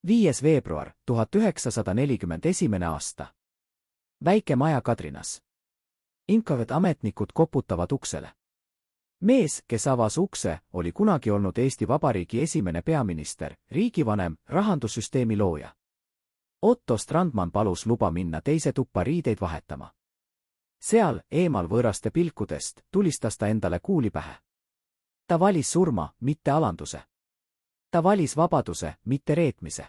5. veebruar 1941. aasta. Väike maja Kadrinas. Inkavad ametnikud koputavad uksele. Mees, kes avas ukse, oli kunagi olnud Eesti Vabariigi esimene peaminister, riigivanem, rahandussüsteemi looja. Otto Strandman palus luba minna teise tuppa riideid vahetama. Seal, eemal võõraste pilkudest, tulistas ta endale kuuli pähe. Ta valis surma, mitte alanduse. Ta valis vabaduse, mitte reetmise.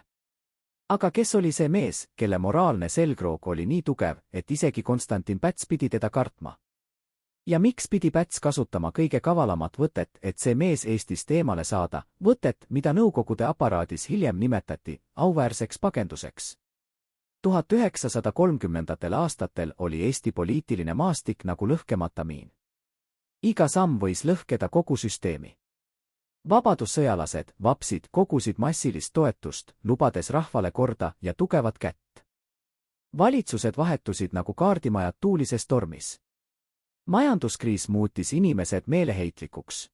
Aga kes oli see mees, kelle moraalne selgroog oli nii tugev, et isegi Konstantin Päts pidi teda kartma? Ja miks pidi Päts kasutama kõige kavalamat võtet, et see mees Eestist eemale saada, võtet, mida Nõukogude aparaadis hiljem nimetati auväärseks pakenduseks? 1930. aastatel oli Eesti poliitiline maastik nagu lõhkemata miin. Iga samm võis lõhkeda kogu süsteemi. Vabadussõjalased, vapsid, kogusid massilist toetust, lubades rahvale korda ja tugevat kätt. Valitsused vahetusid nagu kaardimajad tuulises tormis. Majanduskriis muutis inimesed meeleheitlikuks.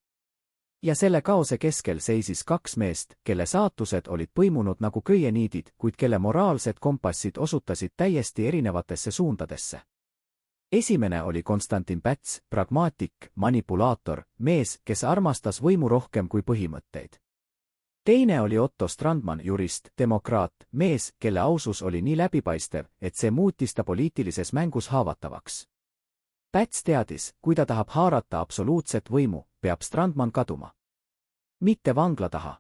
Ja selle kaose keskel seisis kaks meest, kelle saatused olid põimunud nagu köieniidid, kuid kelle moraalsed kompassid osutasid täiesti erinevatesse suundadesse. Esimene oli Konstantin Päts, pragmaatik, manipulaator, mees, kes armastas võimu rohkem kui põhimõtteid. Teine oli Otto Strandman, jurist, demokraat, mees, kelle ausus oli nii läbipaistev, et see muutis ta poliitilises mängus haavatavaks. Päts teadis, kui ta tahab haarata absoluutset võimu, peab Strandman kaduma. Mitte vangla taha.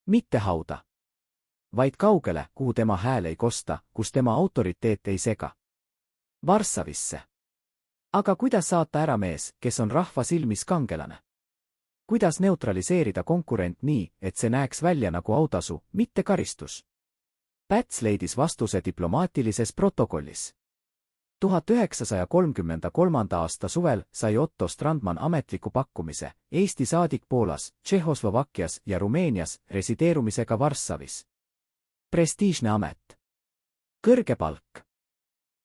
Mitte hauda. Vaid kaugele, kuhu tema hääl ei kosta, kus tema autoriteet ei sega. Varssavisse. Aga kuidas saata ära mees, kes on rahva silmis kangelane? Kuidas neutraliseerida konkurent nii, et see näeks välja nagu autasu, mitte karistus? Päts leidis vastuse diplomaatilises protokollis. 1933. aasta suvel sai Otto Strandman ametliku pakkumise Eesti saadik Poolas, Tšehhoslovakkias ja Rumeenias resideerumisega Varssavis. Prestiižne amet. Kõrge palk.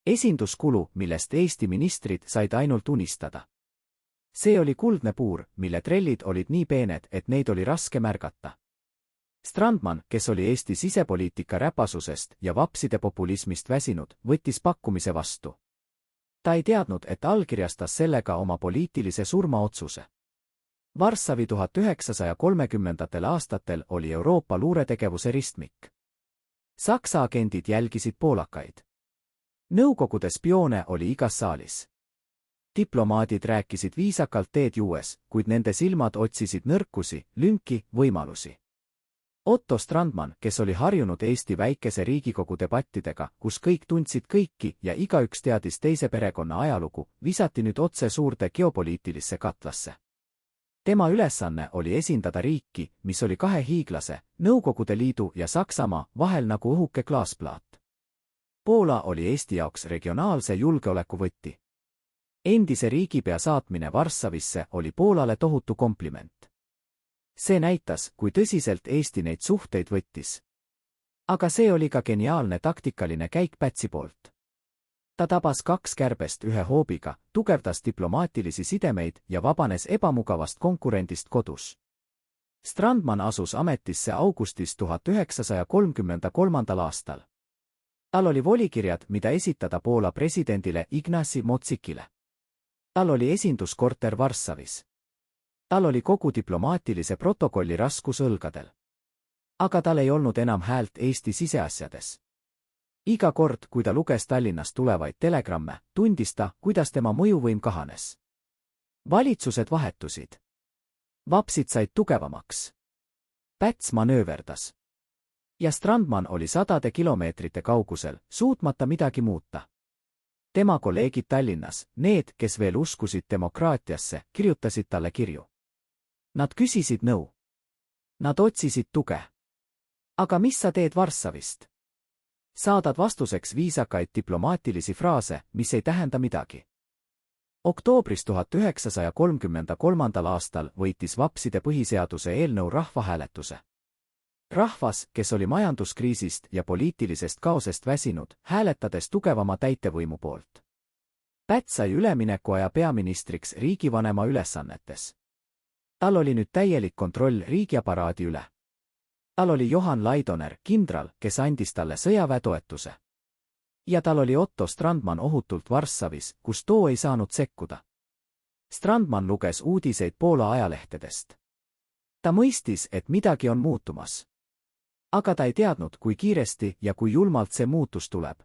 Esinduskulu, millest Eesti ministrid said ainult unistada. See oli kuldne puur, mille trellid olid nii peened, et neid oli raske märgata. Strandman, kes oli Eesti sisepoliitika räpasusest ja vapside populismist väsinud, võttis pakkumise vastu. Ta ei teadnud, et allkirjastas sellega oma poliitilise surmaotsuse. Varssavi 1930. aastatel oli Euroopa luuretegevuse ristmik. Saksa agendid jälgisid poolakaid. Nõukogude spioone oli igas saalis. Diplomaadid rääkisid viisakalt teed juues, kuid nende silmad otsisid nõrkusi, lünki, võimalusi. Otto Strandman, kes oli harjunud Eesti väikese Riigikogu debattidega, kus kõik tundsid kõiki ja igaüks teadis teise perekonna ajalugu, visati nüüd otse suurde geopoliitilisse katlasse. Tema ülesanne oli esindada riiki, mis oli kahe hiiglase, Nõukogude Liidu ja Saksamaa vahel nagu õhuke klaasplaat. Poola oli Eesti jaoks regionaalse julgeoleku võti. Endise riigipea saatmine Varssavisse oli Poolale tohutu kompliment. See näitas, kui tõsiselt Eesti neid suhteid võttis. Aga see oli ka geniaalne taktikaline käik Pätsi poolt. Ta tabas kaks kärbest ühe hoobiga, tugevdas diplomaatilisi sidemeid ja vabanes ebamugavast konkurendist kodus. Strandman asus ametisse augustis 1933. aastal. Tal oli volikirjad, mida esitada Poola presidendile Ignacy Motsikile. Tal oli esinduskorter Varssavis. Tal oli kogu diplomaatilise protokolli raskus õlgadel. Aga tal ei olnud enam häält Eesti siseasjades. Iga kord, kui ta luges Tallinnast tulevaid telegramme, tundis ta, kuidas tema mõjuvõim kahanes. Valitsused vahetusid. Vapsid said tugevamaks. Päts manööverdas. Ja Strandman oli sadade kilomeetrite kaugusel, suutmata midagi muuta. Tema kolleegid Tallinnas, need, kes veel uskusid demokraatiasse, kirjutasid talle kirju. Nad küsisid nõu. Nad otsisid tuge. Aga mis sa teed Varssavist? Saadad vastuseks viisakaid diplomaatilisi fraase, mis ei tähenda midagi. Oktoobris 1933. aastal võitis vapside põhiseaduse eelnõu rahvahääletuse. Rahvas, kes oli majanduskriisist ja poliitilisest kaosest väsinud, hääletades tugevama täitevvõimu poolt. Päts sai üleminekuaja peaministriks riigivanema ülesannetes. Tal oli nüüd täielik kontroll riigiaparaadi üle. tal oli Johan Laidoner, kindral, kes andis talle sõjaväetoetuse. Ja tal oli Otto Strandman ohutult Varssavis, kus too ei saanud sekkuda. Strandman luges uudiseid Poola ajalehtedest. Ta mõistis, et midagi on muutumas. Aga ta ei teadnud, kui kiiresti ja kui julmalt see muutus tuleb.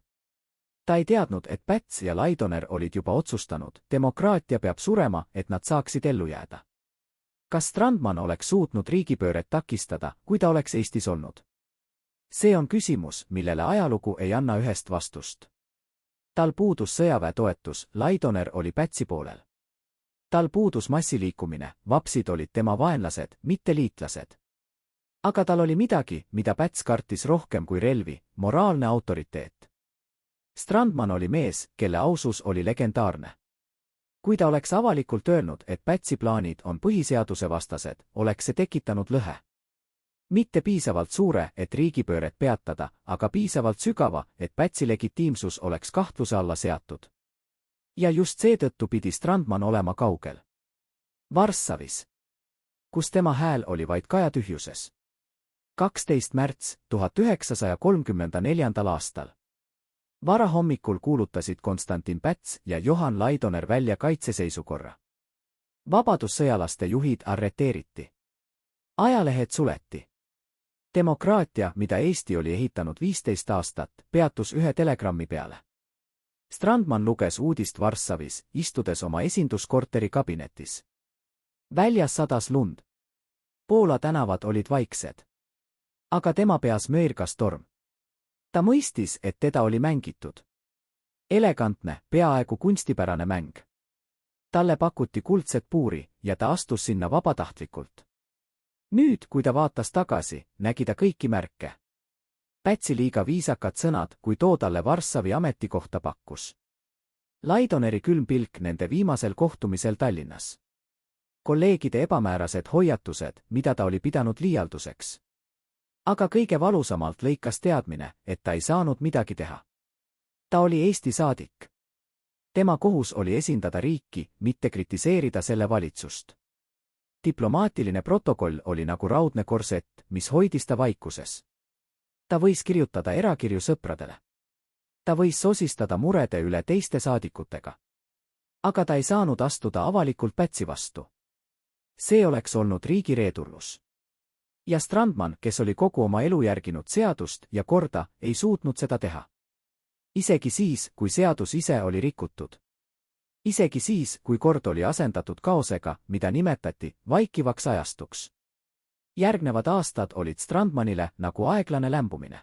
Ta ei teadnud, et Päts ja Laidoner olid juba otsustanud, demokraatia peab surema, et nad saaksid ellu jääda. Kas Strandman oleks suutnud riigipööret takistada, kui ta oleks Eestis olnud? See on küsimus, millele ajalugu ei anna ühest vastust. Tal puudus sõjaväetoetus, Laidoner oli Pätsi poolel. Tal puudus massiliikumine, vapsid olid tema vaenlased, mitte liitlased. Aga tal oli midagi, mida Päts kartis rohkem kui relvi, moraalne autoriteet. Strandman oli mees, kelle ausus oli legendaarne. Kui ta oleks avalikult öelnud, et Pätsi plaanid on põhiseaduse vastased, oleks see tekitanud lõhe. Mitte piisavalt suure, et riigipööret peatada, aga piisavalt sügava, et Pätsi legitiimsus oleks kahtluse alla seatud. Ja just seetõttu pidi Strandman olema kaugel. Varssavis, kus tema hääl oli vaid kajatühjuses. 12. märts 1934. aastal. Varahommikul kuulutasid Konstantin Päts ja Johan Laidoner välja kaitseseisukorra. Vabadussõjalaste juhid arreteeriti. Ajalehed suleti. Demokraatia, mida Eesti oli ehitanud 15 aastat, peatus ühe telegrammi peale. Strandman luges uudist Varssavis, istudes oma esinduskorteri kabinetis. Väljas sadas lund. Poola tänavad olid vaiksed. Aga tema peas möirgas torm. Ta mõistis, et teda oli mängitud. Elegantne, peaaegu kunstipärane mäng. Talle pakuti kuldset puuri ja ta astus sinna vabatahtlikult. Nüüd, kui ta vaatas tagasi, nägi ta kõiki märke. Pätsi liiga viisakad sõnad, kui too talle Varssavi ametikohta pakkus. Laidoneri külm pilk nende viimasel kohtumisel Tallinnas. Kolleegide ebamäärased hoiatused, mida ta oli pidanud liialduseks. Aga kõige valusamalt lõikas teadmine, et ta ei saanud midagi teha. Ta oli Eesti saadik. Tema kohus oli esindada riiki, mitte kritiseerida selle valitsust. Diplomaatiline protokoll oli nagu raudne korsett, mis hoidis ta vaikuses. Ta võis kirjutada erakirju sõpradele. Ta võis sosistada murede üle teiste saadikutega. Aga ta ei saanud astuda avalikult Pätsi vastu. See oleks olnud riigireedurlus. Ja Strandman, kes oli kogu oma elu järginud seadust ja korda, ei suutnud seda teha. Isegi siis, kui seadus ise oli rikutud. Isegi siis, kui kord oli asendatud kaosega, mida nimetati vaikivaks ajastuks. Järgnevad aastad olid Strandmanile nagu aeglane lämbumine.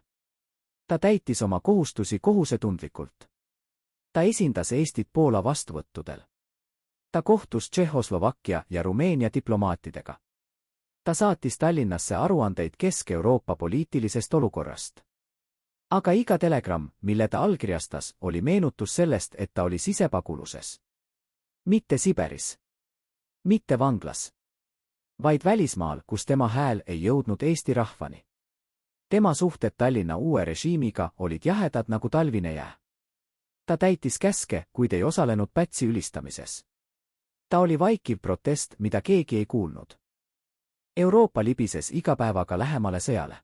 Ta täitis oma kohustusi kohusetundlikult. Ta esindas Eestit Poola vastuvõttudel. Ta kohtus Tšehhoslovakkia ja Rumeenia diplomaatidega. Ta saatis Tallinnasse aruandeid Kesk-Euroopa poliitilisest olukorrast. Aga iga telegramm, mille ta allkirjastas, oli meenutus sellest, et ta oli sisepaguluses. Mitte Siberis. Mitte vanglas. Vaid välismaal, kus tema hääl ei jõudnud Eesti rahvani. Tema suhted Tallinna uue režiimiga olid jahedad nagu talvine jää. Ta täitis käske, kuid ei osalenud Pätsi ülistamises. Ta oli vaikiv protest, mida keegi ei kuulnud. Euroopa libises iga päevaga lähemale sõjale.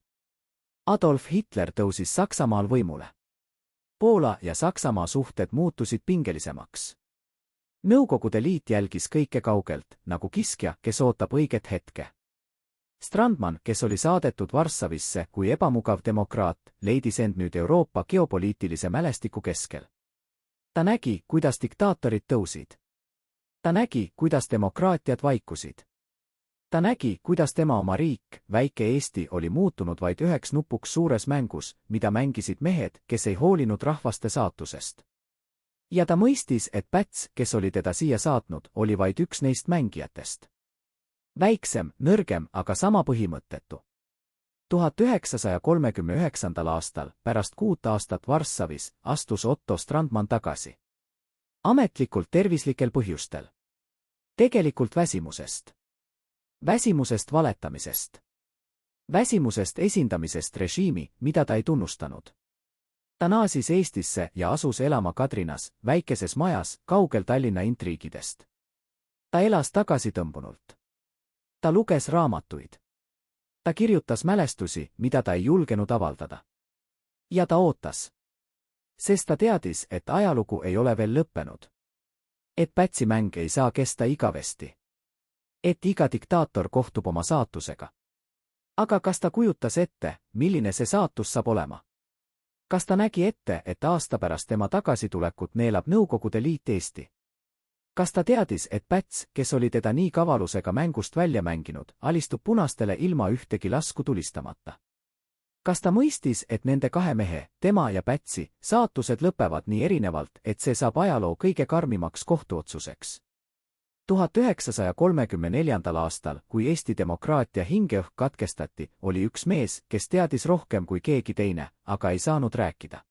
Adolf Hitler tõusis Saksamaal võimule. Poola ja Saksamaa suhted muutusid pingelisemaks. Nõukogude Liit jälgis kõike kaugelt, nagu kiskja, kes ootab õiget hetke. Strandman, kes oli saadetud Varssavisse kui ebamugav demokraat, leidis end nüüd Euroopa geopoliitilise mälestiku keskel. Ta nägi, kuidas diktaatorid tõusid. Ta nägi, kuidas demokraatiad vaikusid. Ta nägi, kuidas tema oma riik, väike Eesti, oli muutunud vaid üheks nupuks suures mängus, mida mängisid mehed, kes ei hoolinud rahvaste saatusest. Ja ta mõistis, et Päts, kes oli teda siia saatnud, oli vaid üks neist mängijatest. Väiksem, nõrgem, aga sama põhimõttetu. 1939. aastal, pärast 6 aastat Varssavis, astus Otto Strandman tagasi. Ametlikult tervislikel põhjustel. Tegelikult väsimusest. Väsimusest valetamisest. Väsimusest esindamisest režiimi, mida ta ei tunnustanud. Ta naasis Eestisse ja asus elama Kadrinas, väikeses majas, kaugel Tallinna intriigidest. Ta elas tagasitõmbunult. Ta luges raamatuid. Ta kirjutas mälestusi, mida ta ei julgenud avaldada. Ja ta ootas. Sest ta teadis, et ajalugu ei ole veel lõppenud. Et Pätsi mäng ei saa kesta igavesti. Et iga diktaator kohtub oma saatusega. Aga kas ta kujutas ette, milline see saatus saab olema? Kas ta nägi ette, et aasta pärast tema tagasitulekut neelab Nõukogude Liit Eesti? Kas ta teadis, et Päts, kes oli teda nii kavalusega mängust välja mänginud, alistub punastele ilma ühtegi lasku tulistamata? Kas ta mõistis, et nende kahe mehe, tema ja Pätsi, saatused lõpevad nii erinevalt, et see saab ajaloo kõige karmimaks kohtuotsuseks? 1934. aastal, kui Eesti demokraatia hingeõhk katkestati, oli üks mees, kes teadis rohkem kui keegi teine, aga ei saanud rääkida.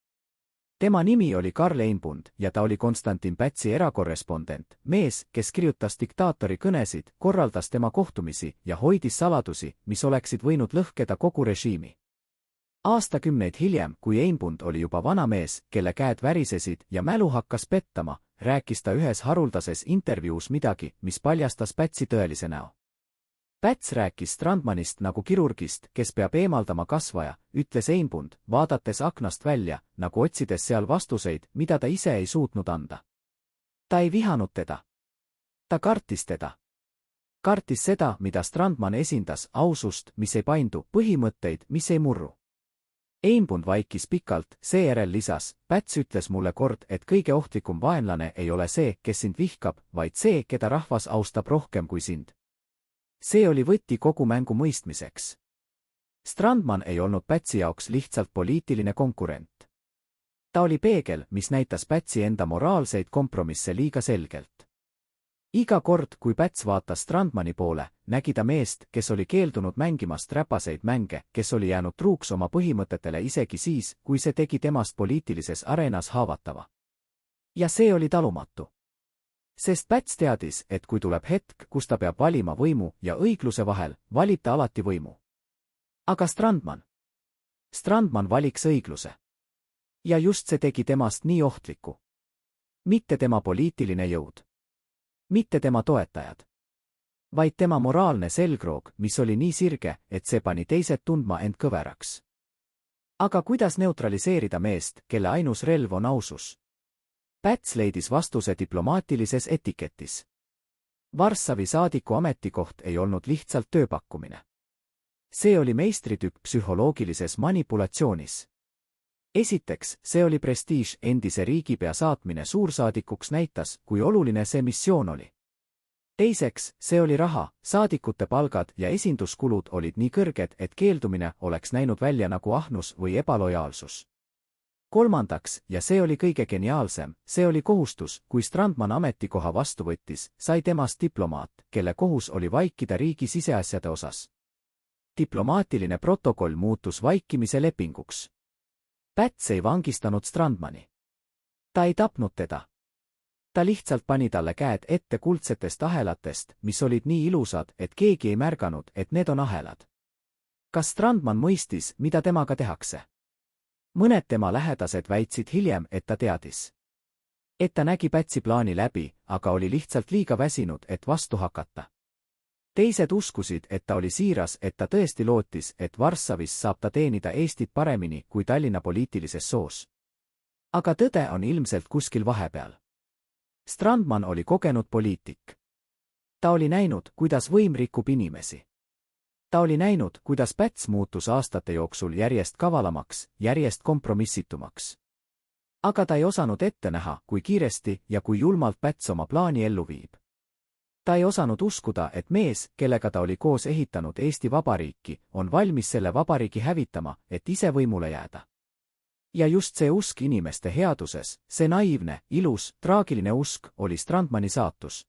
Tema nimi oli Karl Einbund ja ta oli Konstantin Pätsi erakorrespondent, mees, kes kirjutas diktaatori kõnesid, korraldas tema kohtumisi ja hoidis saladusi, mis oleksid võinud lõhkeda kogu režiimi. Aastakümneid hiljem, kui Einbund oli juba vana mees, kelle käed värisesid ja mälu hakkas pettama, rääkis ta ühes haruldases intervjuus midagi, mis paljastas Pätsi tõelise näo. Päts rääkis Strandmanist nagu kirurgist, kes peab eemaldama kasvaja, ütles Einbund, vaadates aknast välja, nagu otsides seal vastuseid, mida ta ise ei suutnud anda. Ta ei vihanud teda. Ta kartis teda. Kartis seda, mida Strandman esindas, ausust, mis ei paindu, põhimõtteid, mis ei murru. Einbund vaikis pikalt, seejärel lisas, Päts ütles mulle kord, et kõige ohtlikum vaenlane ei ole see, kes sind vihkab, vaid see, keda rahvas austab rohkem kui sind. See oli võti kogu mängu mõistmiseks. Strandman ei olnud Pätsi jaoks lihtsalt poliitiline konkurent. Ta oli peegel, mis näitas Pätsi enda moraalseid kompromisse liiga selgelt. Iga kord, kui Päts vaatas Strandmani poole, nägi ta meest, kes oli keeldunud mängimast räpaseid mänge, kes oli jäänud truuks oma põhimõtetele isegi siis, kui see tegi temast poliitilises areenas haavatava. Ja see oli talumatu. Sest Päts teadis, et kui tuleb hetk, kus ta peab valima võimu ja õigluse vahel, valib ta alati võimu. Aga Strandman? Strandman valiks õigluse. Ja just see tegi temast nii ohtliku. Mitte tema poliitiline jõud. Mitte tema toetajad. Vaid tema moraalne selgroog, mis oli nii sirge, et see pani teised tundma end kõveraks. Aga kuidas neutraliseerida meest, kelle ainus relv on ausus? Päts leidis vastuse diplomaatilises etiketis. Varssavi saadiku ametikoht ei olnud lihtsalt tööpakkumine. See oli meistritükk psühholoogilises manipulatsioonis. Esiteks, see oli prestiiž, endise riigipea saatmine suursaadikuks näitas, kui oluline see missioon oli. Teiseks, see oli raha, saadikute palgad ja esinduskulud olid nii kõrged, et keeldumine oleks näinud välja nagu ahnus või ebalojaalsus. Kolmandaks, ja see oli kõige geniaalsem, see oli kohustus, kui Strandman ametikoha vastu võttis, sai temast diplomaat, kelle kohus oli vaikida riigi siseasjade osas. Diplomaatiline protokoll muutus vaikimise lepinguks. Päts ei vangistanud Strandmani. Ta ei tapnud teda. Ta lihtsalt pani talle käed ette kuldsetest ahelatest, mis olid nii ilusad, et keegi ei märganud, et need on ahelad. Kas Strandman mõistis, mida temaga tehakse? Mõned tema lähedased väitsid hiljem, et ta teadis. Et ta nägi Pätsi plaani läbi, aga oli lihtsalt liiga väsinud, et vastu hakata. Teised uskusid, et ta oli siiras, et ta tõesti lootis, et Varssavis saab ta teenida Eestit paremini kui Tallinna poliitilises soos. Aga tõde on ilmselt kuskil vahepeal. Strandman oli kogenud poliitik. Ta oli näinud, kuidas võim rikub inimesi. Ta oli näinud, kuidas Päts muutus aastate jooksul järjest kavalamaks, järjest kompromissitumaks. Aga ta ei osanud ette näha, kui kiiresti ja kui julmalt Päts oma plaani ellu viib. Ta ei osanud uskuda, et mees, kellega ta oli koos ehitanud Eesti Vabariiki, on valmis selle vabariigi hävitama, et ise võimule jääda. Ja just see usk inimeste headuses, see naiivne, ilus, traagiline usk oli Strandmani saatus.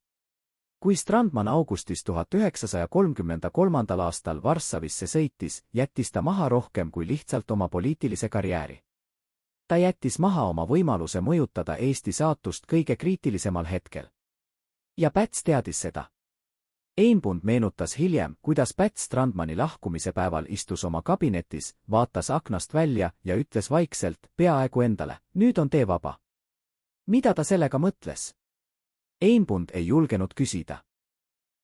Kui Strandman augustis 1933. aastal Varssavisse sõitis, jättis ta maha rohkem kui lihtsalt oma poliitilise karjääri. Ta jättis maha oma võimaluse mõjutada Eesti saatust kõige kriitilisemal hetkel. Ja Päts teadis seda. Einbund meenutas hiljem, kuidas Päts Strandmani lahkumise päeval istus oma kabinetis, vaatas aknast välja ja ütles vaikselt, peaaegu endale, nüüd on tee vaba. Mida ta sellega mõtles? Einbund ei julgenud küsida.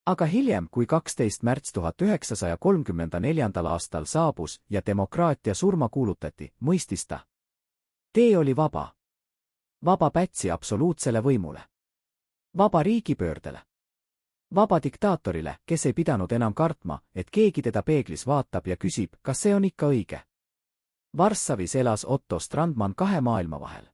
Aga hiljem, kui 12. märts 1934. aastal saabus ja demokraatia surma kuulutati, mõistis ta. Tee oli vaba. Vaba Pätsi absoluutsele võimule. Vaba riigipöördele. Vaba diktaatorile, kes ei pidanud enam kartma, et keegi teda peeglis vaatab ja küsib, kas see on ikka õige. Varssavis elas Otto Strandman kahe maailma vahel.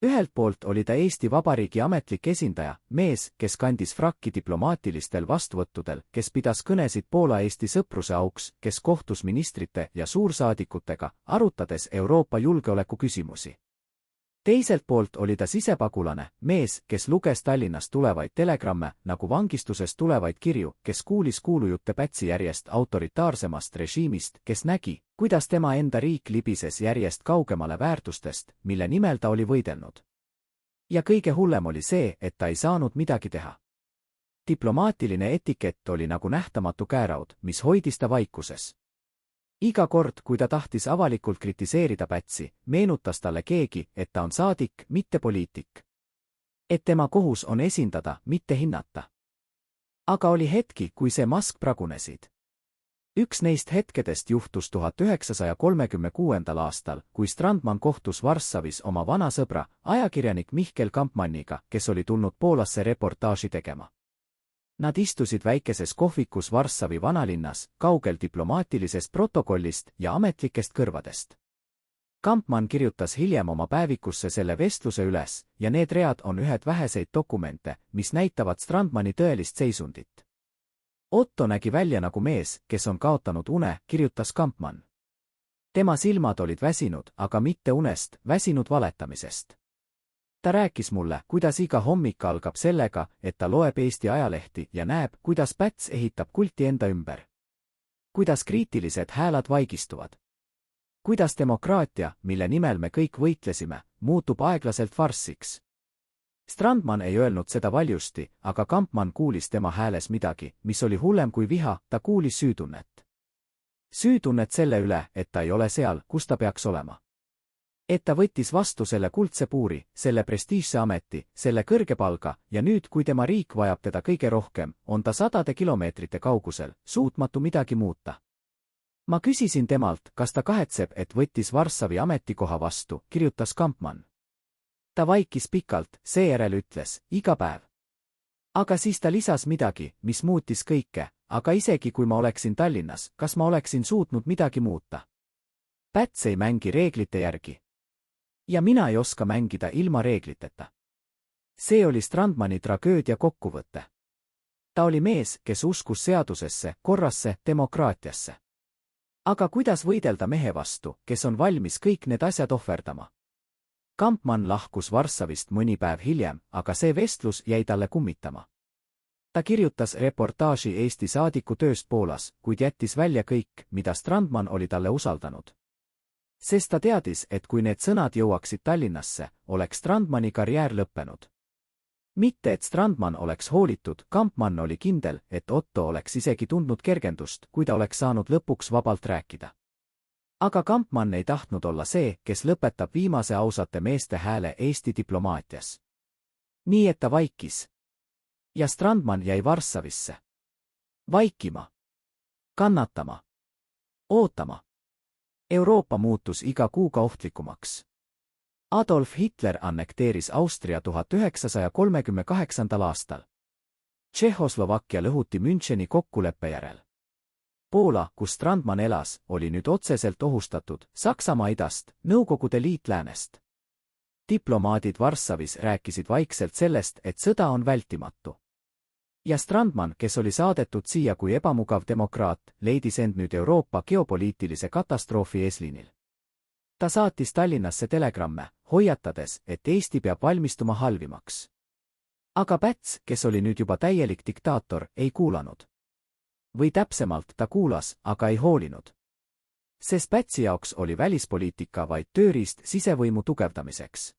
Ühelt poolt oli ta Eesti Vabariigi ametlik esindaja, mees, kes kandis frakki diplomaatilistel vastuvõttudel, kes pidas kõnesid Poola-Eesti sõpruse auks, kes kohtus ministrite ja suursaadikutega, arutades Euroopa julgeoleku küsimusi. Teiselt poolt oli ta sisepagulane, mees, kes luges Tallinnast tulevaid telegramme nagu vangistusest tulevaid kirju, kes kuulis kuulujutte Pätsi järjest autoritaarsemast režiimist, kes nägi, kuidas tema enda riik libises järjest kaugemale väärtustest, mille nimel ta oli võidelnud. Ja kõige hullem oli see, et ta ei saanud midagi teha. Diplomaatiline etikett oli nagu nähtamatu käeraud, mis hoidis ta vaikuses. Iga kord, kui ta tahtis avalikult kritiseerida Pätsi, meenutas talle keegi, et ta on saadik, mitte poliitik. Et tema kohus on esindada, mitte hinnata. Aga oli hetki, kui see mask pragunesid. Üks neist hetkedest juhtus 1936. aastal, kui Strandman kohtus Varssavis oma vana sõbra, ajakirjanik Mihkel Kampmanniga, kes oli tulnud Poolasse reportaaži tegema. Nad istusid väikeses kohvikus Varssavi vanalinnas, kaugel diplomaatilisest protokollist ja ametlikest kõrvadest. Kampmann kirjutas hiljem oma päevikusse selle vestluse üles ja need read on ühed väheseid dokumente, mis näitavad Strandmani tõelist seisundit. Otto nägi välja nagu mees, kes on kaotanud une, kirjutas Kampmann. Tema silmad olid väsinud, aga mitte unest, väsinud valetamisest. Ta rääkis mulle, kuidas iga hommik algab sellega, et ta loeb Eesti ajalehti ja näeb, kuidas Päts ehitab kulti enda ümber. Kuidas kriitilised hääled vaigistuvad. Kuidas demokraatia, mille nimel me kõik võitlesime, muutub aeglaselt farssiks. Strandman ei öelnud seda valjusti, aga Kampmann kuulis tema hääles midagi, mis oli hullem kui viha, ta kuulis süütunnet. Süütunnet selle üle, et ta ei ole seal, kus ta peaks olema. Et ta võttis vastu selle kuldse puuri, selle prestiižse ameti, selle kõrge palga ja nüüd, kui tema riik vajab teda kõige rohkem, on ta sadade kilomeetrite kaugusel, suutmatu midagi muuta. Ma küsisin temalt, kas ta kahetseb, et võttis Varssavi ametikoha vastu, kirjutas Kampmann. Ta vaikis pikalt, seejärel ütles, iga päev. Aga siis ta lisas midagi, mis muutis kõike, aga isegi kui ma oleksin Tallinnas, kas ma oleksin suutnud midagi muuta? Päts ei mängi reeglite järgi. Ja mina ei oska mängida ilma reegliteta. See oli Strandmani tragöödia kokkuvõte. Ta oli mees, kes uskus seadusesse, korrasse, demokraatiasse. Aga kuidas võidelda mehe vastu, kes on valmis kõik need asjad ohverdama? Kampmann lahkus Varssavist mõni päev hiljem, aga see vestlus jäi talle kummitama. Ta kirjutas reportaaži Eesti saadiku tööst Poolas, kuid jättis välja kõik, mida Strandman oli talle usaldanud. Sest ta teadis, et kui need sõnad jõuaksid Tallinnasse, oleks Strandmani karjäär lõppenud. Mitte, et Strandman oleks hoolitud, Kampmann oli kindel, et Otto oleks isegi tundnud kergendust, kui ta oleks saanud lõpuks vabalt rääkida. Aga Kampmann ei tahtnud olla see, kes lõpetab viimase ausate meeste hääle Eesti diplomaatias. Nii et ta vaikis. Ja Strandman jäi Varssavisse. Vaikima. Kannatama. Ootama. Euroopa muutus iga kuuga ohtlikumaks. Adolf Hitler annekteeris Austria 1938. aastal. Tšehhoslovakkia lõhuti Müncheni kokkuleppe järel. Poola, kus Strandman elas, oli nüüd otseselt ohustatud, Saksamaa idast, Nõukogude Liit läänest. Diplomaadid Varssavis rääkisid vaikselt sellest, et sõda on vältimatu. Ja Strandman, kes oli saadetud siia kui ebamugav demokraat, leidis end nüüd Euroopa geopoliitilise katastroofi eesliinil. Ta saatis Tallinnasse telegramme, hoiatades, et Eesti peab valmistuma halvimaks. Aga Päts, kes oli nüüd juba täielik diktaator, ei kuulanud. Või täpsemalt, ta kuulas, aga ei hoolinud. Sest Pätsi jaoks oli välispoliitika vaid tööriist sisevõimu tugevdamiseks.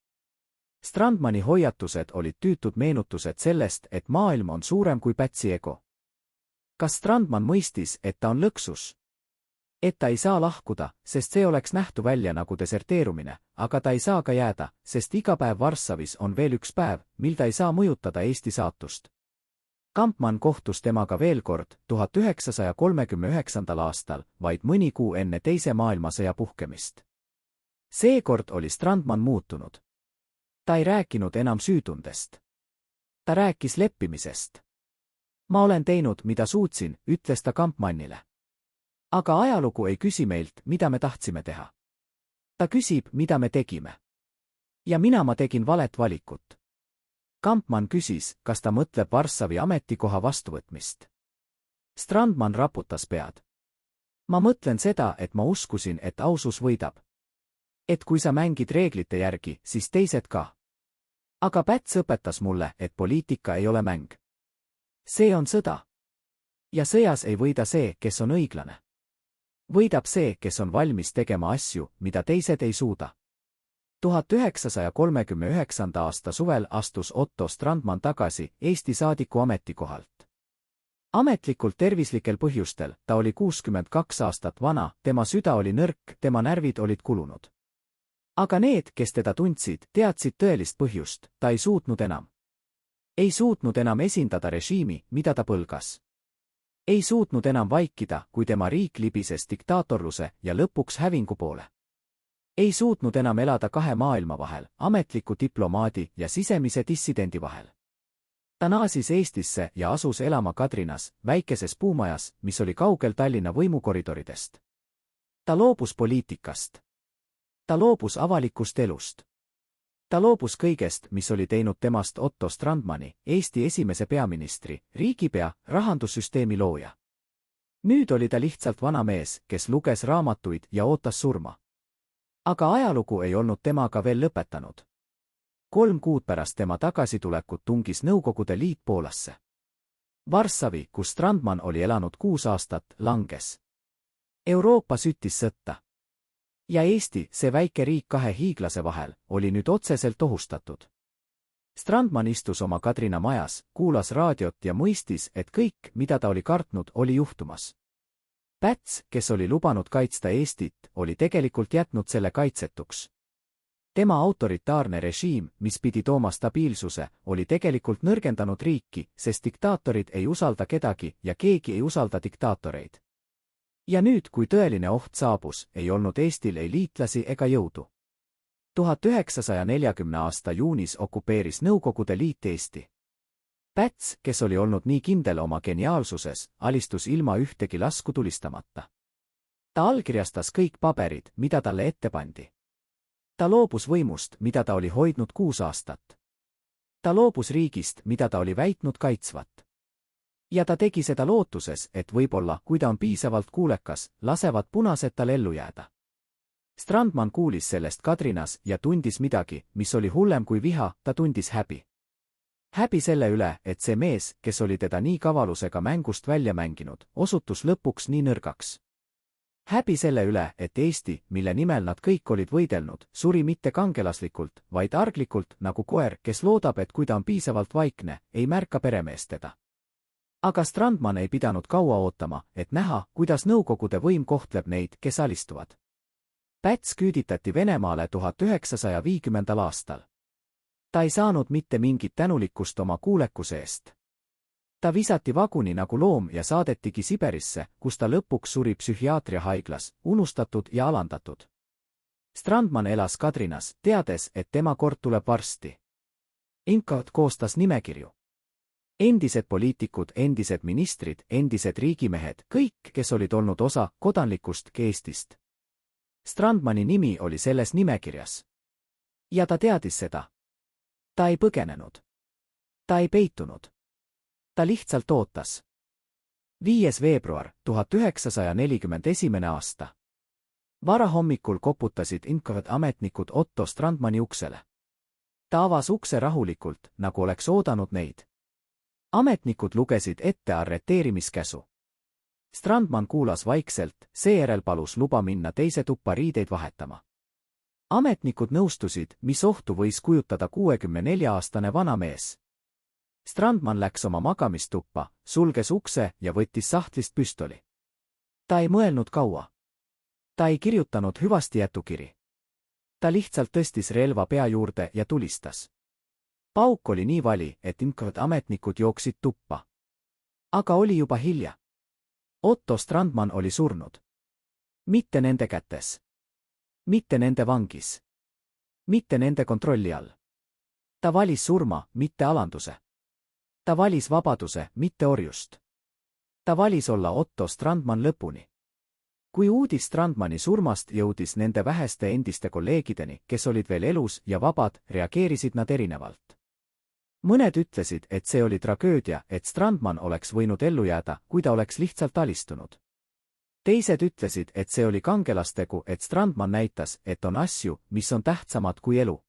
Strandmani hoiatused olid tüütud meenutused sellest, et maailm on suurem kui Pätsi ego. Kas Strandman mõistis, et ta on lõksus? Et ta ei saa lahkuda, sest see oleks nähtu välja nagu deserteerumine, aga ta ei saa ka jääda, sest iga päev Varssavis on veel üks päev, mil ta ei saa mõjutada Eesti saatust. Kampmann kohtus temaga veel kord 1939. aastal, vaid mõni kuu enne Teise maailmasõja puhkemist. Seekord oli Strandman muutunud. Ta ei rääkinud enam süütundest. Ta rääkis leppimisest. Ma olen teinud, mida suutsin, ütles ta Kampmannile. Aga ajalugu ei küsi meilt, mida me tahtsime teha. Ta küsib, mida me tegime. Ja ma tegin valet valikut. Kampmann küsis, kas ta mõtleb Varssavi ametikoha vastuvõtmist. Strandman raputas pead. Ma mõtlen seda, et ma uskusin, et ausus võidab. Et kui sa mängid reeglite järgi, siis teised ka. Aga Päts õpetas mulle, et poliitika ei ole mäng. See on sõda. Ja sõjas ei võida see, kes on õiglane. Võidab see, kes on valmis tegema asju, mida teised ei suuda. 1939. aasta suvel astus Otto Strandman tagasi Eesti saadiku ametikohalt. Ametlikult tervislikel põhjustel, ta oli 62 aastat vana, tema süda oli nõrk, tema närvid olid kulunud. Aga need, kes teda tundsid, teadsid tõelist põhjust, ta ei suutnud enam. Ei suutnud enam esindada režiimi, mida ta põlgas. Ei suutnud enam vaikida, kui tema riik libises diktaatorluse ja lõpuks hävingu poole. Ei suutnud enam elada kahe maailma vahel, ametliku diplomaadi ja sisemise dissidendi vahel. Ta naasis Eestisse ja asus elama Kadrinas, väikeses puumajas, mis oli kaugel Tallinna võimukoridoridest. Ta loobus poliitikast. Ta loobus avalikust elust. Ta loobus kõigest, mis oli teinud temast Otto Strandmani, Eesti esimese peaministri, riigipea, rahandussüsteemi looja. Nüüd oli ta lihtsalt vana mees, kes luges raamatuid ja ootas surma. Aga ajalugu ei olnud temaga veel lõpetanud. 3 kuud pärast tema tagasitulekut tungis Nõukogude Liit Poolasse. Varssavi, kus Strandman oli elanud 6 aastat, langes. Euroopa süttis sõtta. Ja Eesti, see väike riik kahe hiiglase vahel, oli nüüd otseselt ohustatud. Strandman istus oma Kadrina majas, kuulas raadiot ja mõistis, et kõik, mida ta oli kartnud, oli juhtumas. Päts, kes oli lubanud kaitsta Eestit, oli tegelikult jätnud selle kaitsetuks. Tema autoritaarne režiim, mis pidi tooma stabiilsuse, oli tegelikult nõrgendanud riiki, sest diktaatorid ei usalda kedagi ja keegi ei usalda diktaatoreid. Ja nüüd, kui tõeline oht saabus, ei olnud Eestil ei liitlasi ega jõudu. 1940. aasta juunis okupeeris Nõukogude Liit Eesti. Päts, kes oli olnud nii kindel oma geniaalsuses, alistus ilma ühtegi lasku tulistamata. Ta allkirjastas kõik paberid, mida talle ette pandi. Ta loobus võimust, mida ta oli hoidnud 6 aastat. Ta loobus riigist, mida ta oli väitnud kaitsvat. Ja ta tegi seda lootuses, et võib-olla, kui ta on piisavalt kuulekas, lasevad punased tal ellu jääda. Strandman kuulis sellest Kadrinas ja tundis midagi, mis oli hullem kui viha, ta tundis häbi. Häbi selle üle, et see mees, kes oli teda nii kavalusega mängust välja mänginud, osutus lõpuks nii nõrgaks. Häbi selle üle, et Eesti, mille nimel nad kõik olid võidelnud, suri mitte kangelaslikult, vaid arglikult, nagu koer, kes loodab, et kui ta on piisavalt vaikne, ei märka peremeest teda. Aga Strandman ei pidanud kaua ootama, et näha, kuidas Nõukogude võim kohtleb neid, kes alistuvad. Päts küüditati Venemaale 1950. aastal. Ta ei saanud mitte mingit tänulikkust oma kuulekuse eest. Ta visati vaguni nagu loom ja saadetigi Siberisse, kus ta lõpuks suri psühhiaatriahaiglas, unustatud ja alandatud. Strandman elas Kadrinas, teades, et tema kord tuleb varsti. Inkot koostas nimekirju. Endised poliitikud, endised ministrid, endised riigimehed, kõik, kes olid olnud osa kodanlikust Eestist. Strandmani nimi oli selles nimekirjas. Ja ta teadis seda. Ta ei põgenenud. Ta ei peitunud. Ta lihtsalt ootas. 5. veebruar 1941. aasta. Varahommikul koputasid Inkovat ametnikud Otto Strandmani uksele. Ta avas ukse rahulikult, nagu oleks oodanud neid. Ametnikud lugesid ette arreteerimiskäsu. Strandman kuulas vaikselt, seejärel palus luba minna teise tuppa riideid vahetama. Ametnikud nõustusid, mis ohtu võis kujutada 64-aastane vanamees. Strandman läks oma magamistuppa, sulges ukse ja võttis sahtlist püstoli. Ta ei mõelnud kaua. Ta ei kirjutanud hüvastijätukiri. Ta lihtsalt tõstis relva pea juurde ja tulistas. Pauk oli nii vali, et Inkovat ametnikud jooksid tuppa. Aga oli juba hilja. Otto Strandman oli surnud. Mitte nende kätes. Mitte nende vangis. Mitte nende kontrolli all. Ta valis surma, mitte alanduse. Ta valis vabaduse, mitte orjust. Ta valis olla Otto Strandman lõpuni. Kui uudis Strandmani surmast jõudis nende väheste endiste kolleegideni, kes olid veel elus ja vabad, reageerisid nad erinevalt. Mõned ütlesid, et see oli tragöödia, et Strandman oleks võinud ellu jääda, kui ta oleks lihtsalt alistunud. Teised ütlesid, et see oli kangelastegu, et Strandman näitas, et on asju, mis on tähtsamad kui elu.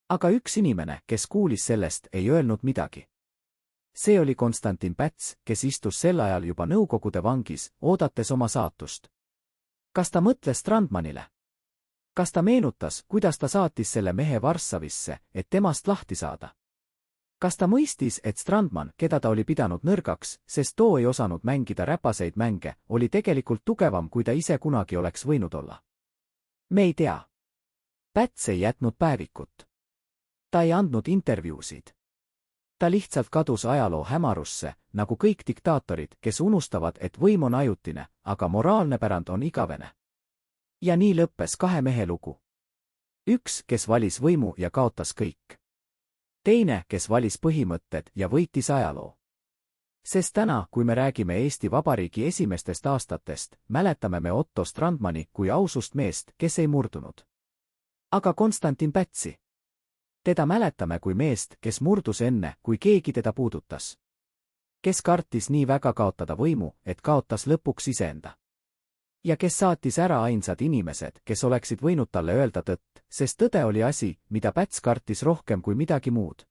Aga üks inimene, kes kuulis sellest, ei öelnud midagi. See oli Konstantin Päts, kes istus sel ajal juba Nõukogude vangis, oodates oma saatust. Kas ta mõtles Strandmanile? Kas ta meenutas, kuidas ta saatis selle mehe Varssavisse, et temast lahti saada? Kas ta mõistis, et Strandman, keda ta oli pidanud nõrgaks, sest too ei osanud mängida räpaseid mänge, oli tegelikult tugevam, kui ta ise kunagi oleks võinud olla? Me ei tea. Päts ei jätnud päevikut. Ta ei andnud intervjuusid. Ta lihtsalt kadus ajaloo hämarusse, nagu kõik diktaatorid, kes unustavad, et võim on ajutine, aga moraalne pärand on igavene. Ja nii lõppes kahe mehe lugu. Üks, kes valis võimu ja kaotas kõik. Teine, kes valis põhimõtted ja võitis ajaloo. Sest täna, kui me räägime Eesti Vabariigi esimestest aastatest, mäletame me Otto Strandmani kui ausust meest, kes ei murdunud. Aga Konstantin Pätsi? Teda mäletame kui meest, kes murdus enne, kui keegi teda puudutas. Kes kartis nii väga kaotada võimu, et kaotas lõpuks iseenda. Ja kes saatis ära ainsad inimesed, kes oleksid võinud talle öelda tõtt, sest tõde oli asi, mida Päts kartis rohkem kui midagi muud.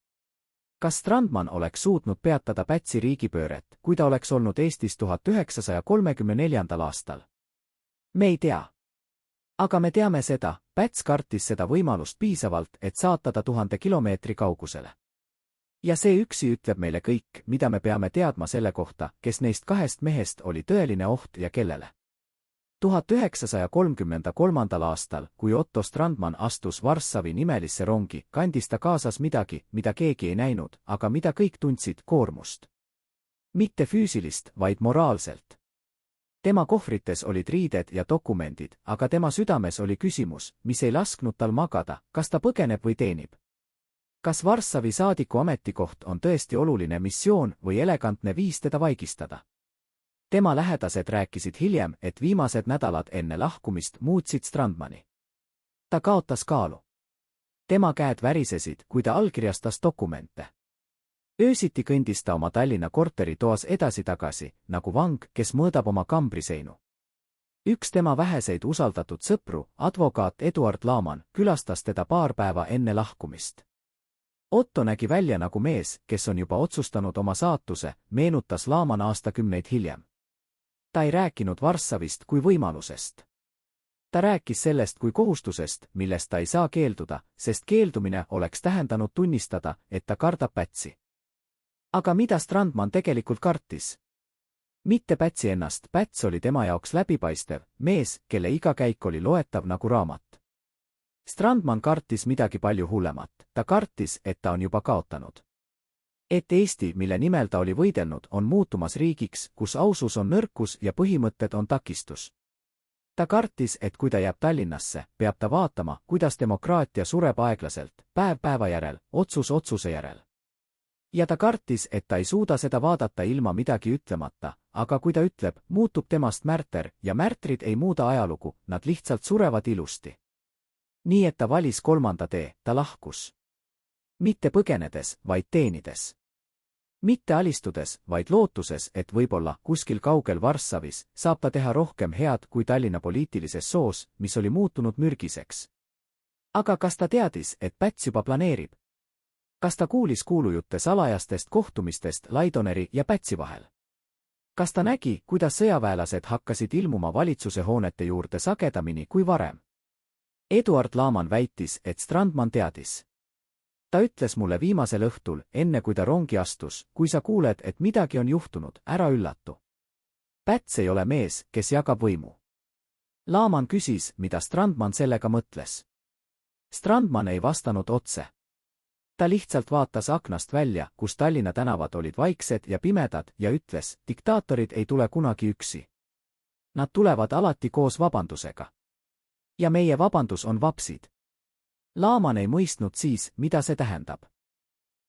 Kas Strandman oleks suutnud peatada Pätsi riigipööret, kui ta oleks olnud Eestis 1934. aastal? Me ei tea. Aga me teame seda, Päts kartis seda võimalust piisavalt, et saata ta 1000 kilomeetri kaugusele. Ja see üksi ütleb meile kõik, mida me peame teadma selle kohta, kes neist kahest mehest oli tõeline oht ja kellele. 1933. aastal, kui Otto Strandman astus Varssavi nimelisse rongi, kandis ta kaasas midagi, mida keegi ei näinud, aga mida kõik tundsid, koormust. Mitte füüsilist, vaid moraalselt. Tema kohvrites olid riided ja dokumendid, aga tema südames oli küsimus, mis ei lasknud tal magada, kas ta põgeneb või teenib. Kas Varssavi saadiku ametikoht on tõesti oluline missioon või elegantne viis teda vaigistada? Tema lähedased rääkisid hiljem, et viimased nädalad enne lahkumist muutsid Strandmani. Ta kaotas kaalu. Tema käed värisesid, kui ta allkirjastas dokumente. Öösiti kõndis ta oma Tallinna korteritoas edasi-tagasi, nagu vang, kes mõõdab oma kambriseinu. Üks tema väheseid usaldatud sõpru, advokaat Eduard Laaman, külastas teda paar päeva enne lahkumist. Otto nägi välja nagu mees, kes on juba otsustanud oma saatuse, meenutas Laaman aastakümneid hiljem. Ta ei rääkinud Varssavist kui võimalusest. Ta rääkis sellest kui kohustusest, millest ta ei saa keelduda, sest keeldumine oleks tähendanud tunnistada, et ta kardab Pätsi. Aga mida Strandman tegelikult kartis? Mitte Pätsi ennast, Päts oli tema jaoks läbipaistev, mees, kelle iga käik oli loetav nagu raamat. Strandman kartis midagi palju hullemat, ta kartis, et ta on juba kaotanud. Et Eesti, mille nimel ta oli võidelnud, on muutumas riigiks, kus ausus on nõrkus ja põhimõtted on takistus. Ta kartis, et kui ta jääb Tallinnasse, peab ta vaatama, kuidas demokraatia sureb aeglaselt, päev päeva järel, otsus otsuse järel. Ja ta kartis, et ta ei suuda seda vaadata ilma midagi ütlemata, aga kui ta ütleb, muutub temast märter ja märtrid ei muuda ajalugu, nad lihtsalt surevad ilusti. Nii et ta valis kolmanda tee, ta lahkus. Mitte põgenedes, vaid teenides. Mitte alistudes, vaid lootuses, et võib-olla kuskil kaugel Varssavis saab ta teha rohkem head kui Tallinna poliitilises soos, mis oli muutunud mürgiseks. Aga kas ta teadis, et Päts juba planeerib? Kas ta kuulis kuulujutte salajastest kohtumistest Laidoneri ja Pätsi vahel? Kas ta nägi, kuidas sõjaväelased hakkasid ilmuma valitsuse hoonete juurde sagedamini kui varem? Eduard Laaman väitis, et Strandman teadis. Ta ütles mulle viimasel õhtul, enne kui ta rongi astus, kui sa kuuled, et midagi on juhtunud, ära üllatu. Päts ei ole mees, kes jagab võimu. Laaman küsis, mida Strandman sellega mõtles. Strandman ei vastanud otse. Ta lihtsalt vaatas aknast välja, kus Tallinna tänavad olid vaiksed ja pimedad ja ütles, diktaatorid ei tule kunagi üksi. Nad tulevad alati koos vabandusega. Ja meie vabandus on vapsid. Laaman ei mõistnud siis, mida see tähendab.